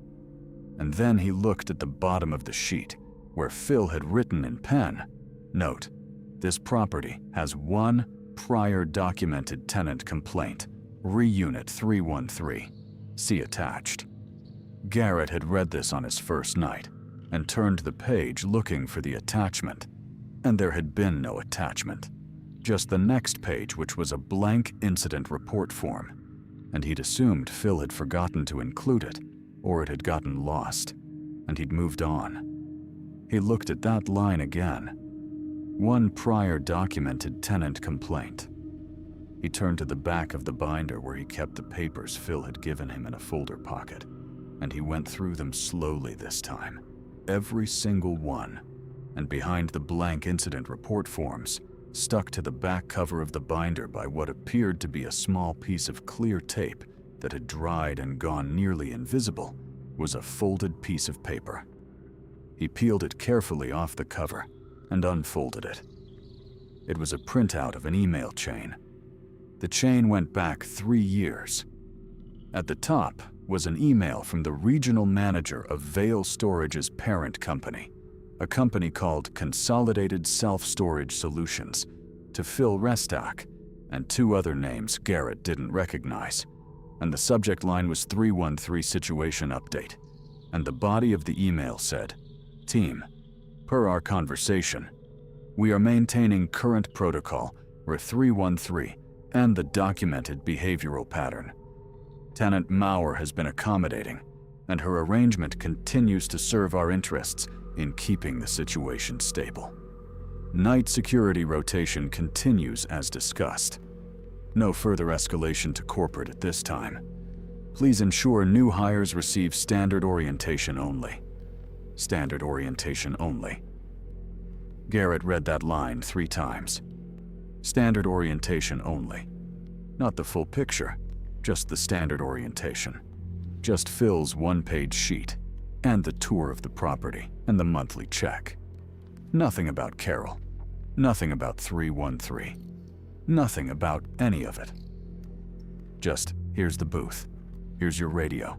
And then he looked at the bottom of the sheet where Phil had written in pen, "Note, this property has one prior documented tenant complaint, Re-Unit 313. See attached." Garrett had read this on his first night and turned the page looking for the attachment, and there had been no attachment. Just the next page, which was a blank incident report form, and he'd assumed Phil had forgotten to include it, or it had gotten lost, and he'd moved on. He looked at that line again. One prior documented tenant complaint. He turned to the back of the binder where he kept the papers Phil had given him in a folder pocket, and he went through them slowly this time, every single one, and behind the blank incident report forms, stuck to the back cover of the binder by what appeared to be a small piece of clear tape that had dried and gone nearly invisible, was a folded piece of paper. He peeled it carefully off the cover and unfolded it. It was a printout of an email chain. The chain went back 3 years. At the top was an email from the regional manager of Vale Storage's parent company, a company called Consolidated Self-Storage Solutions, to Phil Restock, and 2 other names Garrett didn't recognize. And the subject line was 313 situation update, and the body of the email said, "Team, per our conversation, we are maintaining current protocol for 313 and the documented behavioral pattern. Tenant Maurer has been accommodating, and her arrangement continues to serve our interests in keeping the situation stable. Night security rotation continues as discussed. No further escalation to corporate at this time. Please ensure new hires receive standard orientation only. Standard orientation only." Garrett read that line 3 times. Standard orientation only. Not the full picture, just the standard orientation. Just Phil's one-page sheet, and the tour of the property, and the monthly check. Nothing about Carol. Nothing about 313. Nothing about any of it. Just, here's the booth. Here's your radio.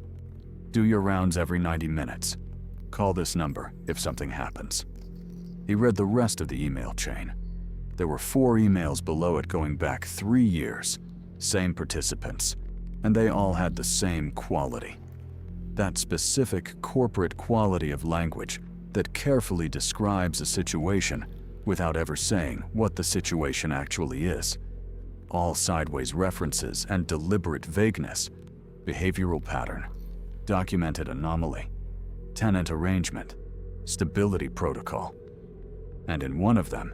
Do your rounds every 90 minutes. Call this number if something happens. He read the rest of the email chain. There were 4 emails below it going back 3 years, same participants, and they all had the same quality. That specific corporate quality of language that carefully describes a situation without ever saying what the situation actually is. All sideways references and deliberate vagueness, behavioral pattern, documented anomaly, tenant arrangement, stability protocol. And in one of them,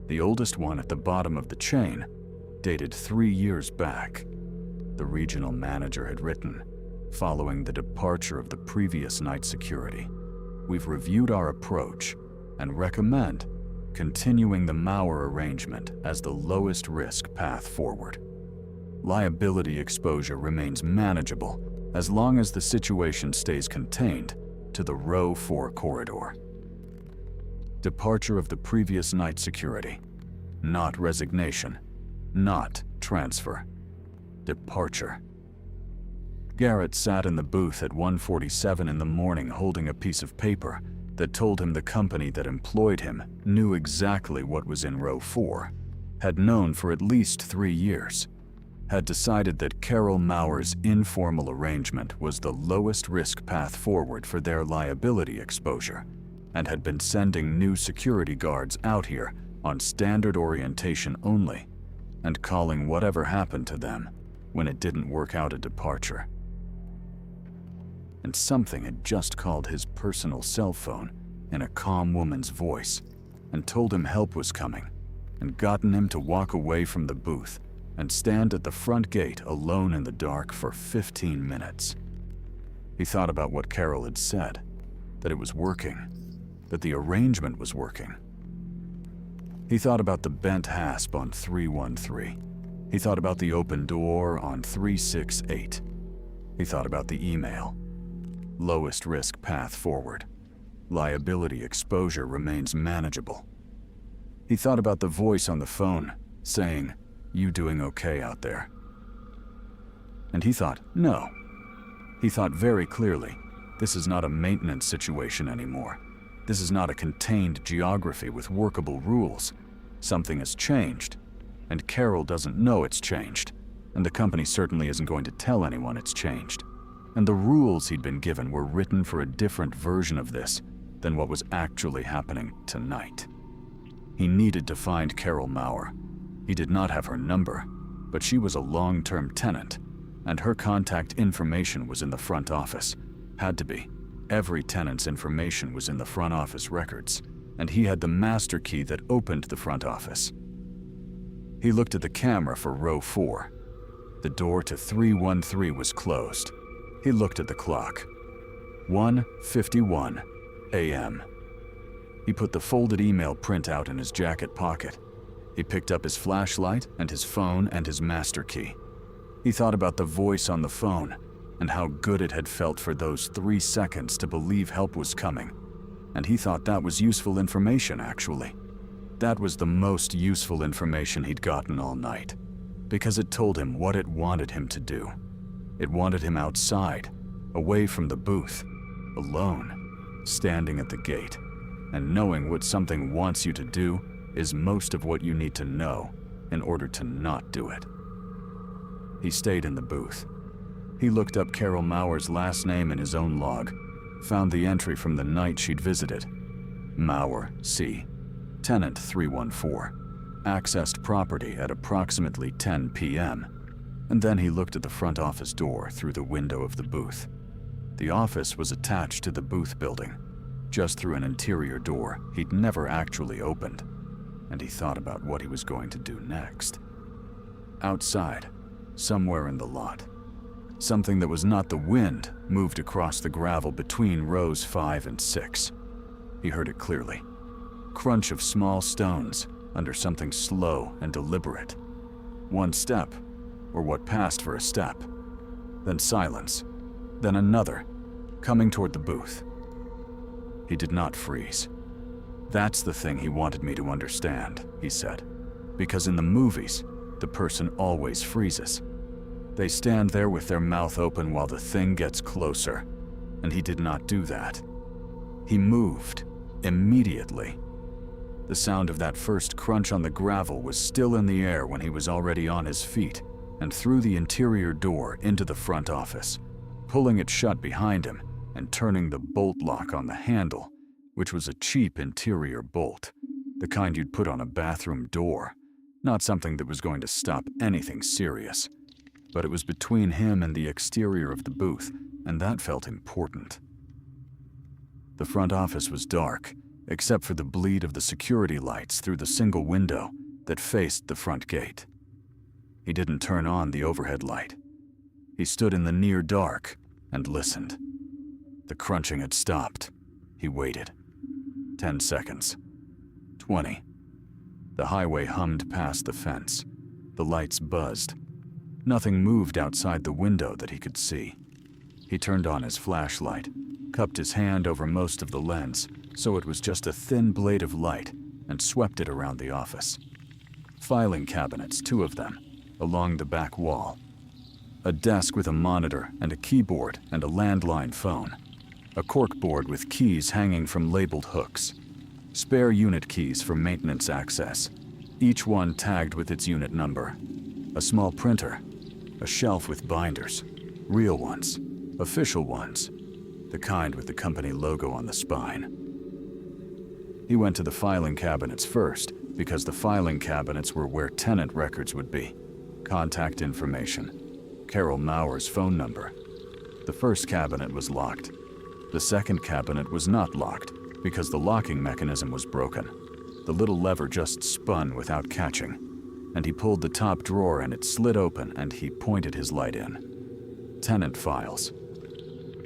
the oldest one at the bottom of the chain, dated 3 years back, the regional manager had written, "Following the departure of the previous night security, we've reviewed our approach and recommend continuing the Maurer arrangement as the lowest risk path forward. Liability exposure remains manageable as long as the situation stays contained to the row 4 corridor." Departure of the previous night security. Not resignation. Not transfer. Departure. Garrett sat in the booth at 1:47 in the morning holding a piece of paper that told him the company that employed him knew exactly what was in row 4, had known for at least 3 years, had decided that Carol Mauer's informal arrangement was the lowest risk path forward for their liability exposure, and had been sending new security guards out here on standard orientation only, and calling whatever happened to them when it didn't work out a departure. And something had just called his personal cell phone in a calm woman's voice and told him help was coming, and gotten him to walk away from the booth and stand at the front gate alone in the dark for 15 minutes. He thought about what Carol had said, that it was working, that the arrangement was working. He thought about the bent hasp on 313. He thought about the open door on 368. He thought about the email. Lowest risk path forward. Liability exposure remains manageable. He thought about the voice on the phone saying, "You doing okay out there?" And he thought, no. He thought very clearly, this is not a maintenance situation anymore. This is not a contained geography with workable rules. Something has changed, and Carol doesn't know it's changed, and the company certainly isn't going to tell anyone it's changed. And the rules he'd been given were written for a different version of this than what was actually happening tonight. He needed to find Carol Mauer. He did not have her number, but she was a long-term tenant, and her contact information was in the front office. Had to be. Every tenant's information was in the front office records, and he had the master key that opened the front office. He looked at the camera for row 4. The door to 313 was closed. He looked at the clock. 1:51 a.m. He put the folded email printout in his jacket pocket. He picked up his flashlight and his phone and his master key. He thought about the voice on the phone and how good it had felt for those 3 seconds to believe help was coming. And he thought that was useful information, actually. That was the most useful information he'd gotten all night, because it told him what it wanted him to do. It wanted him outside, away from the booth, alone, standing at the gate, and knowing what something wants you to do is most of what you need to know in order to not do it. He stayed in the booth. He looked up Carol Mauer's last name in his own log, found the entry from the night she'd visited. Mauer, C. Tenant 314. Accessed property at approximately 10 p.m. And then he looked at the front office door through the window of the booth. The office was attached to the booth building, just through an interior door he'd never actually opened, and he thought about what he was going to do next. Outside, somewhere in the lot, something that was not the wind moved across the gravel between rows 5 and 6. He heard it clearly. Crunch of small stones under something slow and deliberate. One step, or what passed for a step. Then silence. Then another, coming toward the booth. He did not freeze. "That's the thing he wanted me to understand," he said. "Because in the movies, the person always freezes. They stand there with their mouth open while the thing gets closer, and he did not do that. He moved, immediately. The sound of that first crunch on the gravel was still in the air when he was already on his feet and through the interior door into the front office, pulling it shut behind him and turning the bolt lock on the handle, which was a cheap interior bolt, the kind you'd put on a bathroom door, not something that was going to stop anything serious. But it was between him and the exterior of the booth, and that felt important. The front office was dark, except for the bleed of the security lights through the single window that faced the front gate. He didn't turn on the overhead light. He stood in the near dark and listened. The crunching had stopped. He waited. 10 seconds. 20. The highway hummed past the fence. The lights buzzed. Nothing moved outside the window that he could see. He turned on his flashlight, cupped his hand over most of the lens, so it was just a thin blade of light, and swept it around the office. Filing cabinets, 2 of them, along the back wall. A desk with a monitor and a keyboard and a landline phone. A corkboard with keys hanging from labeled hooks. Spare unit keys for maintenance access, each one tagged with its unit number. A small printer. A shelf with binders. Real ones. Official ones. The kind with the company logo on the spine. He went to the filing cabinets first, because the filing cabinets were where tenant records would be. Contact information. Carol Mauer's phone number. The first cabinet was locked. The second cabinet was not locked, because the locking mechanism was broken. The little lever just spun without catching, and he pulled the top drawer and it slid open and he pointed his light in. Tenant files.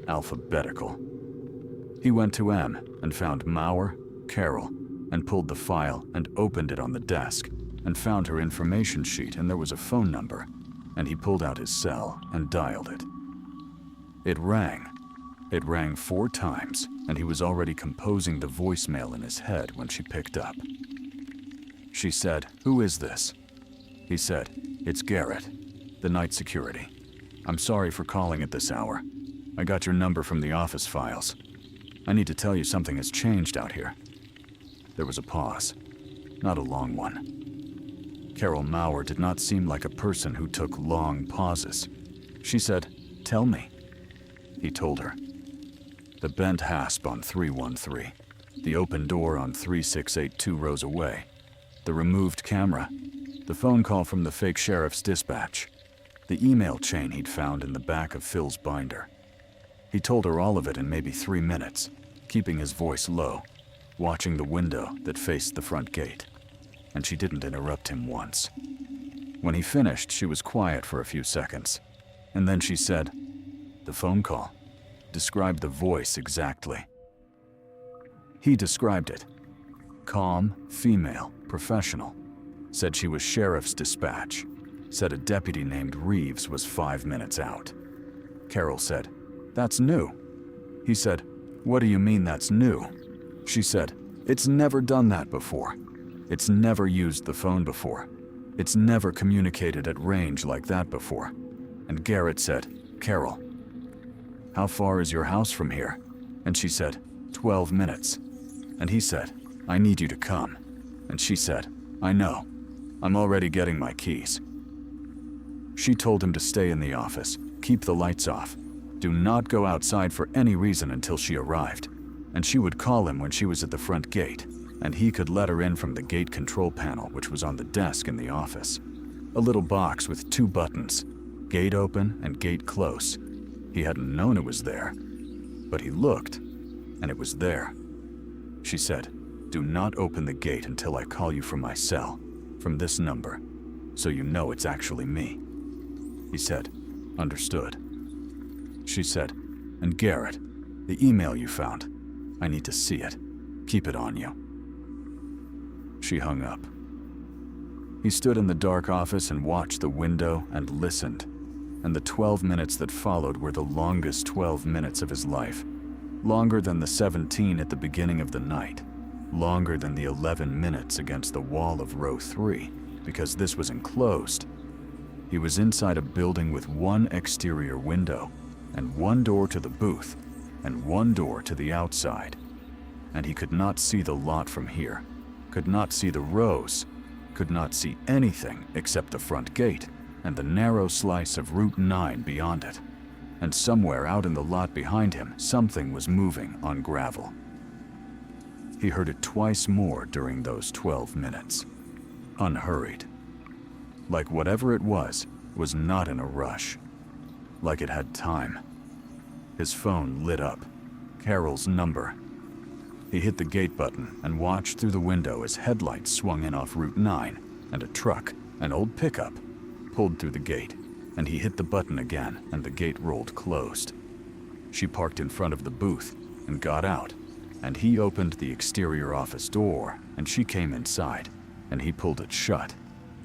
Alphabetical. He went to M and found Mauer, Carol, and pulled the file and opened it on the desk and found her information sheet, and there was a phone number, and he pulled out his cell and dialed it. It rang. It rang 4 times, and he was already composing the voicemail in his head when she picked up. She said, "Who is this?" He said, "It's Garrett, the night security. I'm sorry for calling at this hour. I got your number from the office files. I need to tell you something has changed out here." There was a pause, not a long one. Carol Mauer did not seem like a person who took long pauses. She said, "Tell me." He told her. The bent hasp on 313, the open door on 3682 rows away, the removed camera, the phone call from the fake sheriff's dispatch, the email chain he'd found in the back of Phil's binder. He told her all of it in maybe 3 minutes, keeping his voice low, watching the window that faced the front gate, and she didn't interrupt him once. When he finished, she was quiet for a few seconds, and then she said, "The phone call. Describe the voice exactly." He described it. Calm, female, professional. Said she was sheriff's dispatch. Said a deputy named Reeves was 5 minutes out. Carol said, "That's new." He said, "What do you mean that's new?" She said, "It's never done that before. It's never used the phone before. It's never communicated at range like that before." And Garrett said, "Carol, how far is your house from here?" And she said, 12 minutes. And he said, "I need you to come." And she said, "I know. I'm already getting my keys." She told him to stay in the office, keep the lights off, do not go outside for any reason until she arrived, and she would call him when she was at the front gate, and he could let her in from the gate control panel, which was on the desk in the office. A little box with 2 buttons, gate open and gate close. He hadn't known it was there, but he looked, and it was there. She said, "Do not open the gate until I call you from my cell, from this number, so you know it's actually me." He said, "Understood." She said, "And Garrett, the email you found, I need to see it. Keep it on you." She hung up. He stood in the dark office and watched the window and listened, and the 12 minutes that followed were the longest 12 minutes of his life. Longer than the 17 at the beginning of the night. Longer than the 11 minutes against the wall of row 3, because this was enclosed. He was inside a building with 1 exterior window, and 1 door to the booth, and 1 door to the outside. And he could not see the lot from here, could not see the rows, could not see anything except the front gate and the narrow slice of Route 9 beyond it. And somewhere out in the lot behind him, something was moving on gravel. He heard it twice more during those 12 minutes. Unhurried. Like whatever it was not in a rush. Like it had time. His phone lit up. Carol's number. He hit the gate button and watched through the window as headlights swung in off Route 9, and a truck, an old pickup, pulled through the gate, and he hit the button again and the gate rolled closed. She parked in front of the booth and got out, and he opened the exterior office door, and she came inside, and he pulled it shut,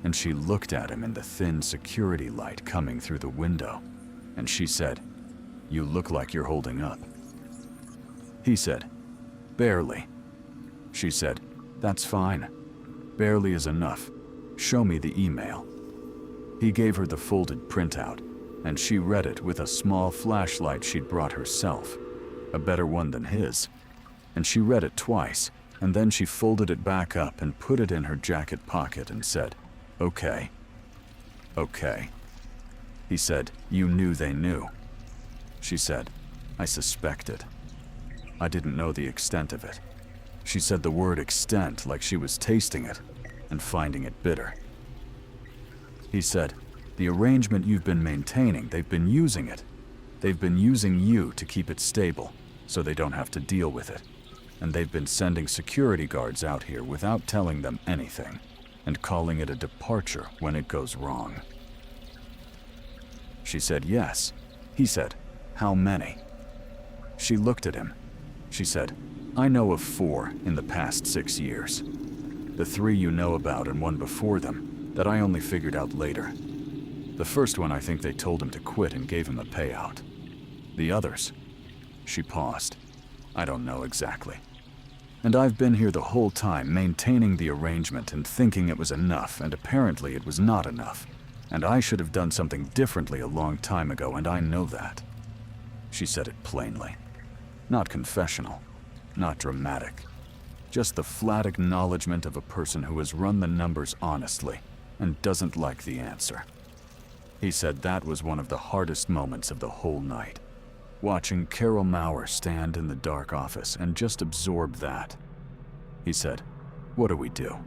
and she looked at him in the thin security light coming through the window, and she said, "You look like you're holding up." He said, "Barely. She said, "That's fine. Barely is enough. Show me the email." He gave her the folded printout, and she read it with a small flashlight she'd brought herself, a better one than his. And she read it twice, and then she folded it back up and put it in her jacket pocket and said, "Okay. Okay." He said, "You knew they knew." She said, "I suspected. I didn't know the extent of it." She said the word extent like she was tasting it and finding it bitter. He said, "The arrangement you've been maintaining, they've been using it. They've been using you to keep it stable so they don't have to deal with it. And they've been sending security guards out here without telling them anything and calling it a departure when it goes wrong." She said, "Yes." He said, "How many?" She looked at him. She said, "I know of 4 in the past 6 years. The 3 you know about and one before them that I only figured out later. The first one I think they told him to quit and gave him a payout. The others..." She paused. "I don't know exactly. And I've been here the whole time maintaining the arrangement and thinking it was enough, and apparently it was not enough. And I should have done something differently a long time ago, and I know that." She said it plainly. Not confessional, not dramatic. Just the flat acknowledgement of a person who has run the numbers honestly and doesn't like the answer. He said that was one of the hardest moments of the whole night. Watching Carol Maurer stand in the dark office and just absorb that. He said, "What do we do?"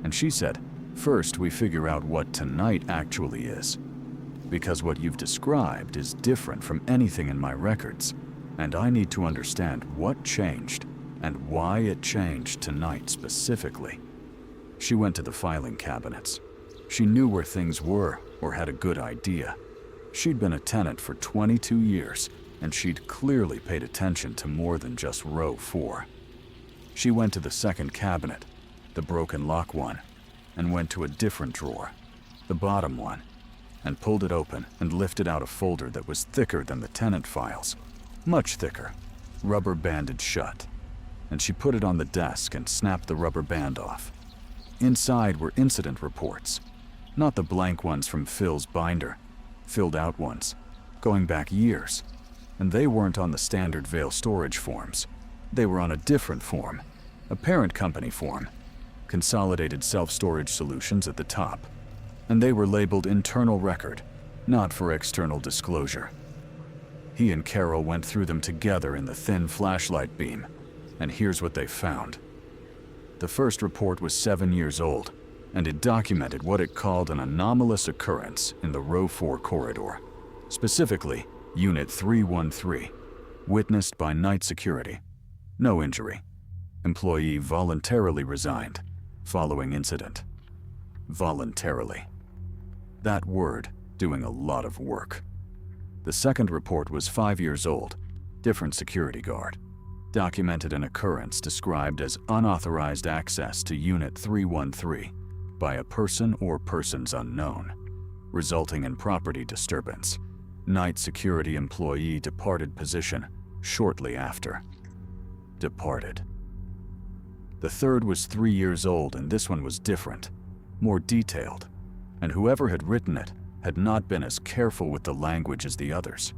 And she said, "First we figure out what tonight actually is. Because what you've described is different from anything in my records, and I need to understand what changed and why it changed tonight specifically." She went to the filing cabinets. She knew where things were or had a good idea. She'd been a tenant for 22 years, and she'd clearly paid attention to more than just row 4. She went to the second cabinet, the broken lock one, and went to a different drawer, the bottom one, and pulled it open and lifted out a folder that was thicker than the tenant files, much thicker, rubber banded shut. And she put it on the desk and snapped the rubber band off. Inside were incident reports, not the blank ones from Phil's binder, filled out ones, going back years. And they weren't on the standard Vail storage forms. They were on a different form, a parent company form, Consolidated Self-Storage Solutions at the top. And they were labeled internal record, not for external disclosure. He and Carol went through them together in the thin flashlight beam, and here's what they found. The first report was 7 years old, and it documented what it called an anomalous occurrence in the row 4 corridor, specifically Unit 313, witnessed by night security. No injury. Employee voluntarily resigned following incident. Voluntarily. That word doing a lot of work. The second report was 5 years old, different security guard. Documented an occurrence described as unauthorized access to Unit 313 by a person or persons unknown, resulting in property disturbance. Night security employee departed position shortly after. Departed. The third was 3 years old, and this one was different, more detailed, and whoever had written it had not been as careful with the language as the others.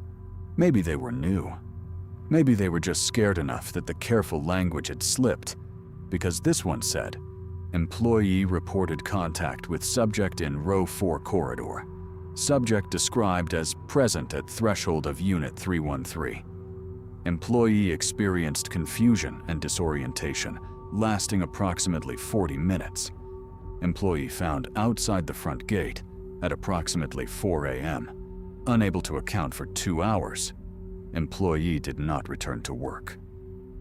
Maybe they were new. Maybe they were just scared enough that the careful language had slipped, because this one said, employee reported contact with subject in row 4 corridor. Subject described as present at threshold of Unit 313. Employee experienced confusion and disorientation, lasting approximately 40 minutes. Employee found outside the front gate at approximately 4 a.m., unable to account for 2 hours. Employee did not return to work.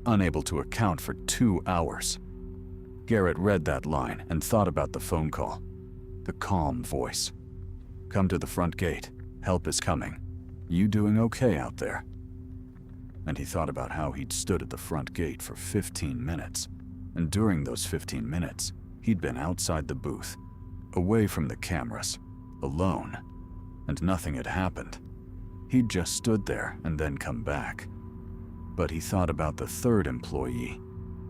Unable to account for 2 hours. Garrett read that line and thought about the phone call. The calm voice. Come to the front gate. Help is coming. You doing okay out there? And he thought about how he'd stood at the front gate for 15 minutes. And during those 15 minutes, he'd been outside the booth, away from the cameras, alone, and nothing had happened. He'd just stood there and then come back. But he thought about the third employee,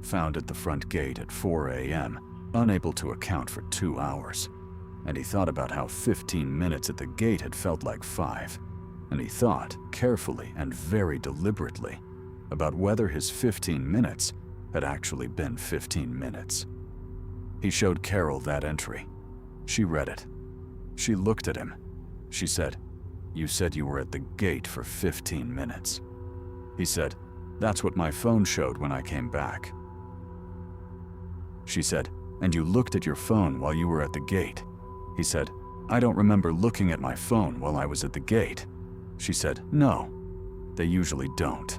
found at the front gate at 4 a.m., unable to account for 2 hours. And he thought about how 15 minutes at the gate had felt like 5. And he thought, carefully and very deliberately, about whether his 15 minutes had actually been 15 minutes. He showed Carol that entry. She read it. She looked at him. She said, "You said you were at the gate for 15 minutes." He said, "That's what my phone showed when I came back." She said, "And you looked at your phone while you were at the gate?" He said, "I don't remember looking at my phone while I was at the gate." She said, "No, they usually don't."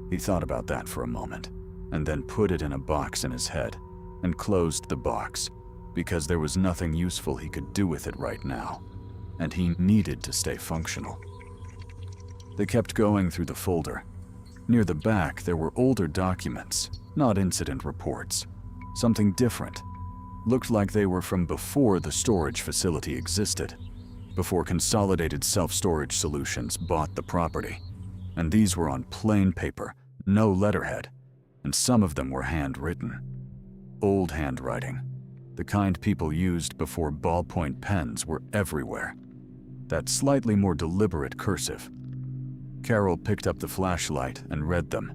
He thought about that for a moment, and then put it in a box in his head, and closed the box, because there was nothing useful he could do with it right now, and he needed to stay functional. They kept going through the folder. Near the back, there were older documents, not incident reports. Something different. Looked like they were from before the storage facility existed, before Consolidated Self-Storage Solutions bought the property. And these were on plain paper, no letterhead, and some of them were handwritten. Old handwriting, the kind people used before ballpoint pens were everywhere. That slightly more deliberate cursive. Carol picked up the flashlight and read them,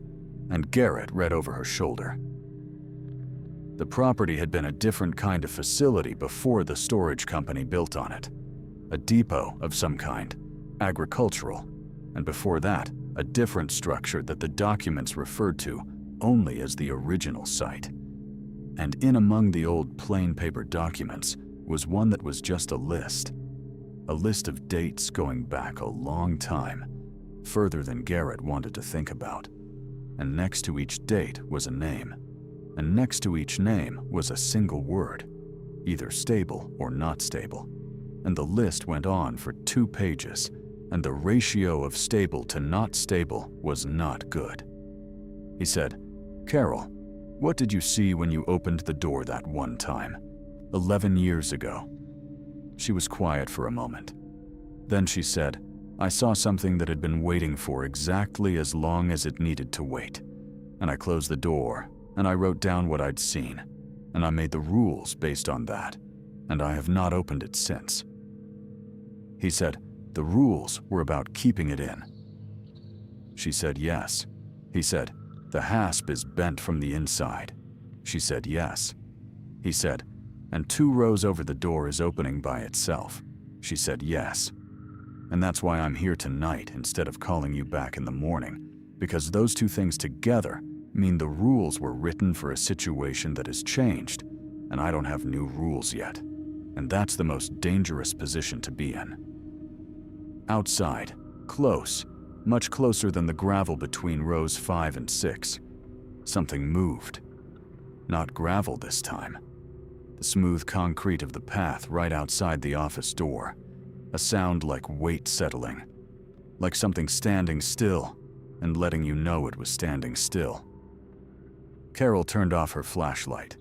and Garrett read over her shoulder. The property had been a different kind of facility before the storage company built on it. A depot of some kind, agricultural, and before that, a different structure that the documents referred to only as the original site. And in among the old plain paper documents was one that was just a list of dates going back a long time, further than Garrett wanted to think about. And next to each date was a name, and next to each name was a single word, either stable or not stable. And the list went on for 2 pages, and the ratio of stable to not stable was not good. He said, "Carol, what did you see when you opened the door that one time, 11 years ago?" She was quiet for a moment. Then she said, "I saw something that had been waiting for exactly as long as it needed to wait. And I closed the door, and I wrote down what I'd seen, and I made the rules based on that, and I have not opened it since." He said, "The rules were about keeping it in." She said, "Yes." He said, "The hasp is bent from the inside." She said, "Yes." He said, "And 2 rows over the door is opening by itself." She said, "Yes." "And that's why I'm here tonight instead of calling you back in the morning, because those 2 things together mean the rules were written for a situation that has changed, and I don't have new rules yet. And that's the most dangerous position to be in." Outside, close, much closer than the gravel between rows 5 and 6, something moved. Not gravel this time. The smooth concrete of the path right outside the office door. A sound like weight settling. Like something standing still and letting you know it was standing still. Carol turned off her flashlight.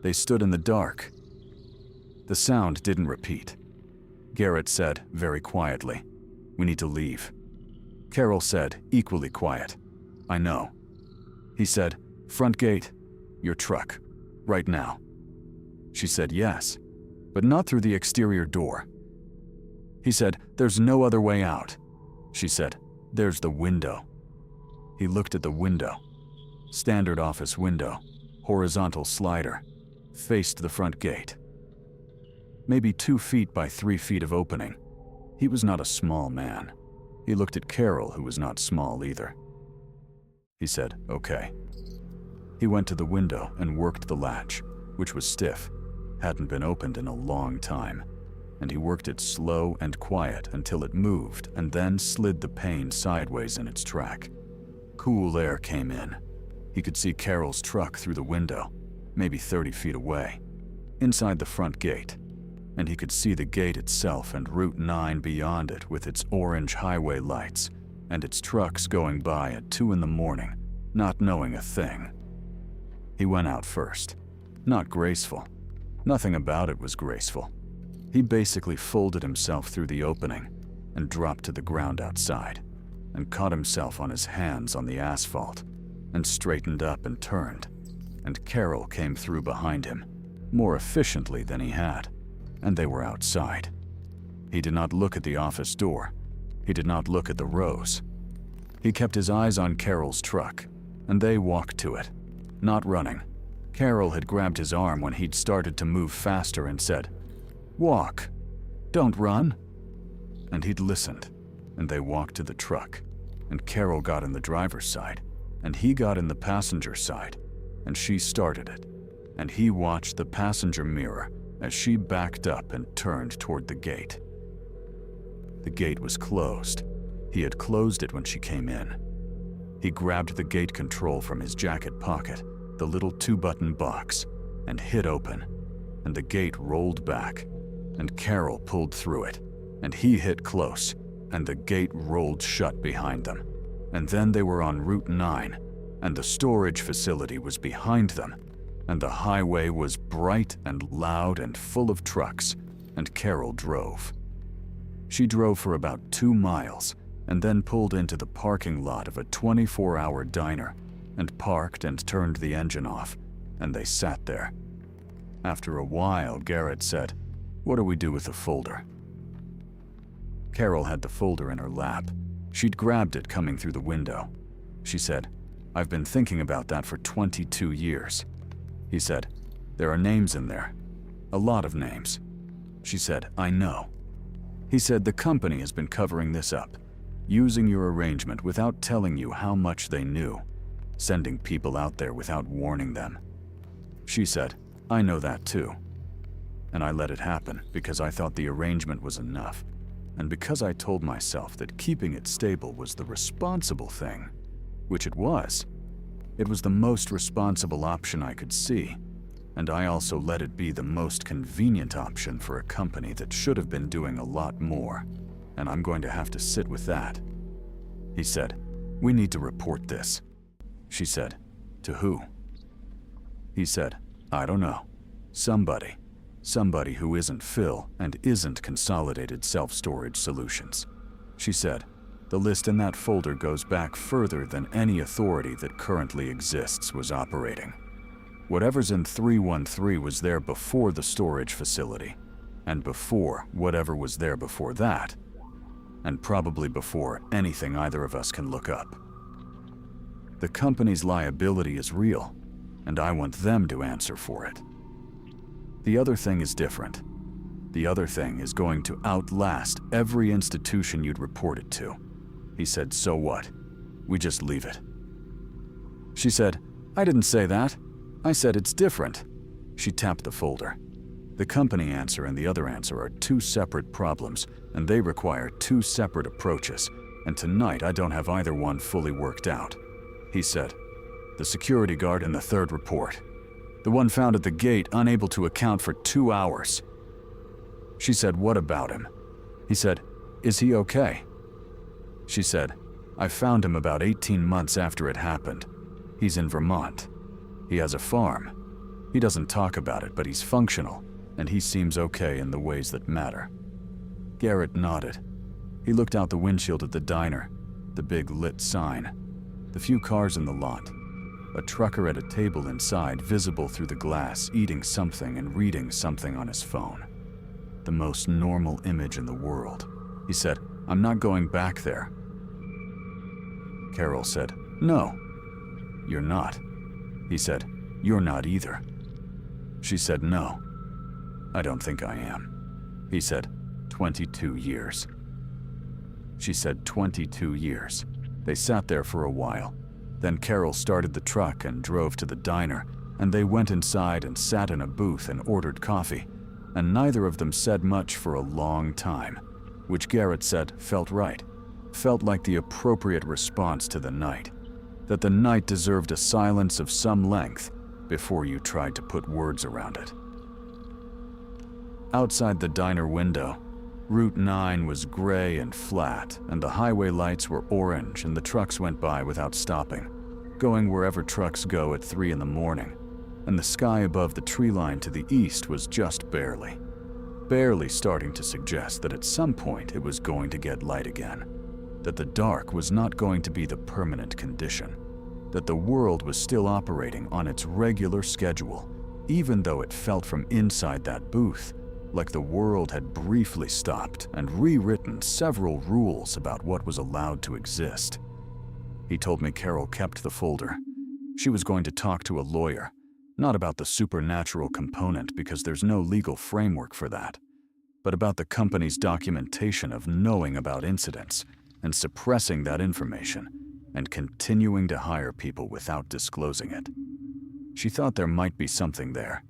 They stood in the dark. The sound didn't repeat. Garrett said, very quietly, "We need to leave." Carol said, equally quiet, "I know." He said, "Front gate, your truck, right now." She said, "Yes, but not through the exterior door." He said, "There's no other way out." She said, "There's the window." He looked at the window. Standard office window, horizontal slider, faced the front gate. Maybe 2 feet by 3 feet of opening. He was not a small man. He looked at Carol, who was not small either. He said, "Okay." He went to the window and worked the latch, which was stiff, hadn't been opened in a long time, and he worked it slow and quiet until it moved and then slid the pane sideways in its track. Cool air came in. He could see Carol's truck through the window, maybe 30 feet away, inside the front gate, and he could see the gate itself and Route 9 beyond it with its orange highway lights and its trucks going by at 2 in the morning, not knowing a thing. He went out first. Not graceful. Nothing about it was graceful. He basically folded himself through the opening and dropped to the ground outside and caught himself on his hands on the asphalt and straightened up and turned, and Carol came through behind him, more efficiently than he had, and they were outside. He did not look at the office door. He did not look at the rows. He kept his eyes on Carol's truck, and they walked to it, not running. Carol had grabbed his arm when he'd started to move faster and said, "Walk, don't run." And he'd listened, and they walked to the truck, and Carol got in the driver's side, and he got in the passenger side, and she started it, and he watched the passenger mirror as she backed up and turned toward the gate. The gate was closed. He had closed it when she came in. He grabbed the gate control from his jacket pocket, the little 2-button box, and hit open, and the gate rolled back, and Carol pulled through it, and he hit close, and the gate rolled shut behind them. And then they were on Route 9, and the storage facility was behind them, and the highway was bright and loud and full of trucks, and Carol drove. She drove for about 2 miles, and then pulled into the parking lot of a 24-hour diner, and parked and turned the engine off, and they sat there. After a while, Garrett said, "What do we do with the folder?" Carol had the folder in her lap. She'd grabbed it coming through the window. She said, "I've been thinking about that for 22 years. He said, "There are names in there. A lot of names." She said, "I know." He said, "The company has been covering this up, using your arrangement without telling you how much they knew, sending people out there without warning them." She said, "I know that too. And I let it happen because I thought the arrangement was enough, and because I told myself that keeping it stable was the responsible thing, which it was. It was the most responsible option I could see, and I also let it be the most convenient option for a company that should have been doing a lot more, and I'm going to have to sit with that." He said, "We need to report this." She said, "To who?" He said, "I don't know. Somebody. Somebody who isn't Phil and isn't Consolidated Self-Storage Solutions." She said, "The list in that folder goes back further than any authority that currently exists was operating. Whatever's in 313 was there before the storage facility, and before whatever was there before that, and probably before anything either of us can look up. The company's liability is real, and I want them to answer for it. The other thing is different. The other thing is going to outlast every institution you'd report it to." He said, "So what? We just leave it." She said, "I didn't say that. I said it's different." She tapped the folder. "The company answer and the other answer are 2 separate problems, and they require 2 separate approaches, and tonight I don't have either one fully worked out." He said, "The security guard in the 3rd report. The one found at the gate unable to account for 2 hours." She said, "What about him?" He said, "Is he okay?" She said, "I found him about 18 months after it happened. He's in Vermont. He has a farm. He doesn't talk about it, but he's functional, and he seems okay in the ways that matter." Garrett nodded. He looked out the windshield at the diner, the big lit sign, the few cars in the lot, a trucker at a table inside visible through the glass eating something and reading something on his phone. The most normal image in the world. He said, "I'm not going back there." Carol said, "No, you're not." He said, "You're not either." She said, "No, I don't think I am." He said, 22 years. She said, 22 years. They sat there for a while. Then Carol started the truck and drove to the diner, and they went inside and sat in a booth and ordered coffee, and neither of them said much for a long time, which Garrett said felt right, felt like the appropriate response to the night, that the night deserved a silence of some length before you tried to put words around it. Outside the diner window, Route 9 was gray and flat, and the highway lights were orange, and the trucks went by without stopping, going wherever trucks go at 3 in the morning, and the sky above the tree line to the east was just barely starting to suggest that at some point it was going to get light again, that the dark was not going to be the permanent condition, that the world was still operating on its regular schedule, even though it felt from inside that booth like the world had briefly stopped and rewritten several rules about what was allowed to exist. He told me Carol kept the folder. She was going to talk to a lawyer, not about the supernatural component because there's no legal framework for that, but about the company's documentation of knowing about incidents and suppressing that information and continuing to hire people without disclosing it. She thought there might be something there.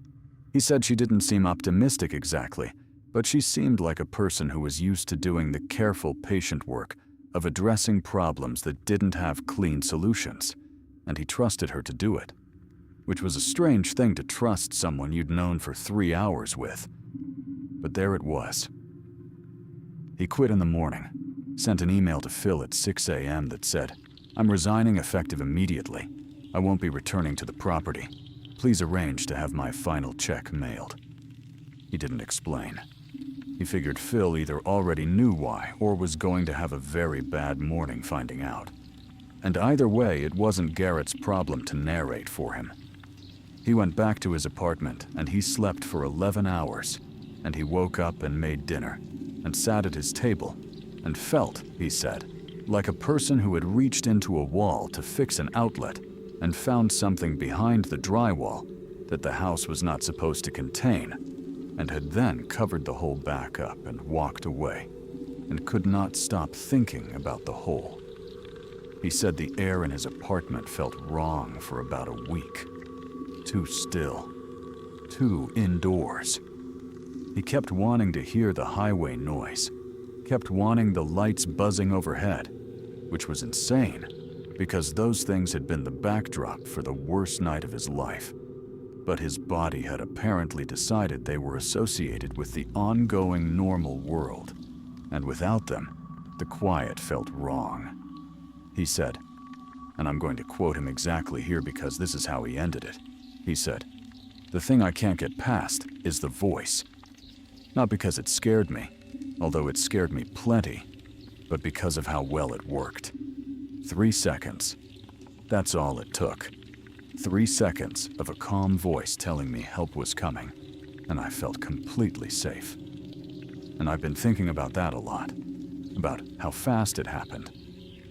He said she didn't seem optimistic exactly, but she seemed like a person who was used to doing the careful, patient work of addressing problems that didn't have clean solutions, and he trusted her to do it, which was a strange thing to trust someone you'd known for 3 hours with. But there it was. He quit in the morning, sent an email to Phil at 6 a.m. that said, "I'm resigning effective immediately. I won't be returning to the property. Please arrange to have my final check mailed." He didn't explain. He figured Phil either already knew why or was going to have a very bad morning finding out. And either way, it wasn't Garrett's problem to narrate for him. He went back to his apartment and he slept for 11 hours, and he woke up and made dinner and sat at his table and felt, he said, like a person who had reached into a wall to fix an outlet and found something behind the drywall that the house was not supposed to contain, and had then covered the hole back up and walked away, and could not stop thinking about the hole. He said the air in his apartment felt wrong for about a week. Too still. Too indoors. He kept wanting to hear the highway noise, kept wanting the lights buzzing overhead, which was insane, because those things had been the backdrop for the worst night of his life. But his body had apparently decided they were associated with the ongoing normal world, and without them, the quiet felt wrong. He said, and I'm going to quote him exactly here because this is how he ended it. He said, "The thing I can't get past is the voice. Not because it scared me, although it scared me plenty, but because of how well it worked. 3 seconds. That's all it took. 3 seconds of a calm voice telling me help was coming, and I felt completely safe." And I've been thinking about that a lot, about how fast it happened,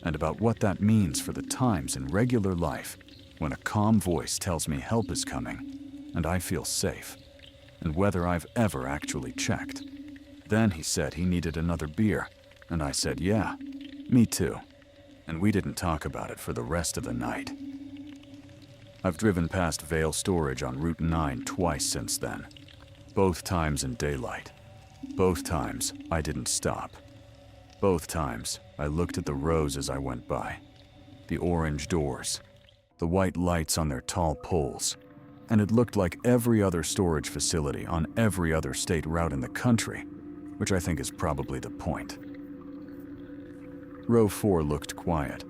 and about what that means for the times in regular life when a calm voice tells me help is coming, and I feel safe, and whether I've ever actually checked. Then he said he needed another beer, and I said, "Yeah, me too." And we didn't talk about it for the rest of the night. I've driven past Vale Storage on Route 9 twice since then. Both times in daylight. Both times I didn't stop. Both times I looked at the rows as I went by. The orange doors. The white lights on their tall poles. And it looked like every other storage facility on every other state route in the country, which I think is probably the point. Row 4 looked quiet.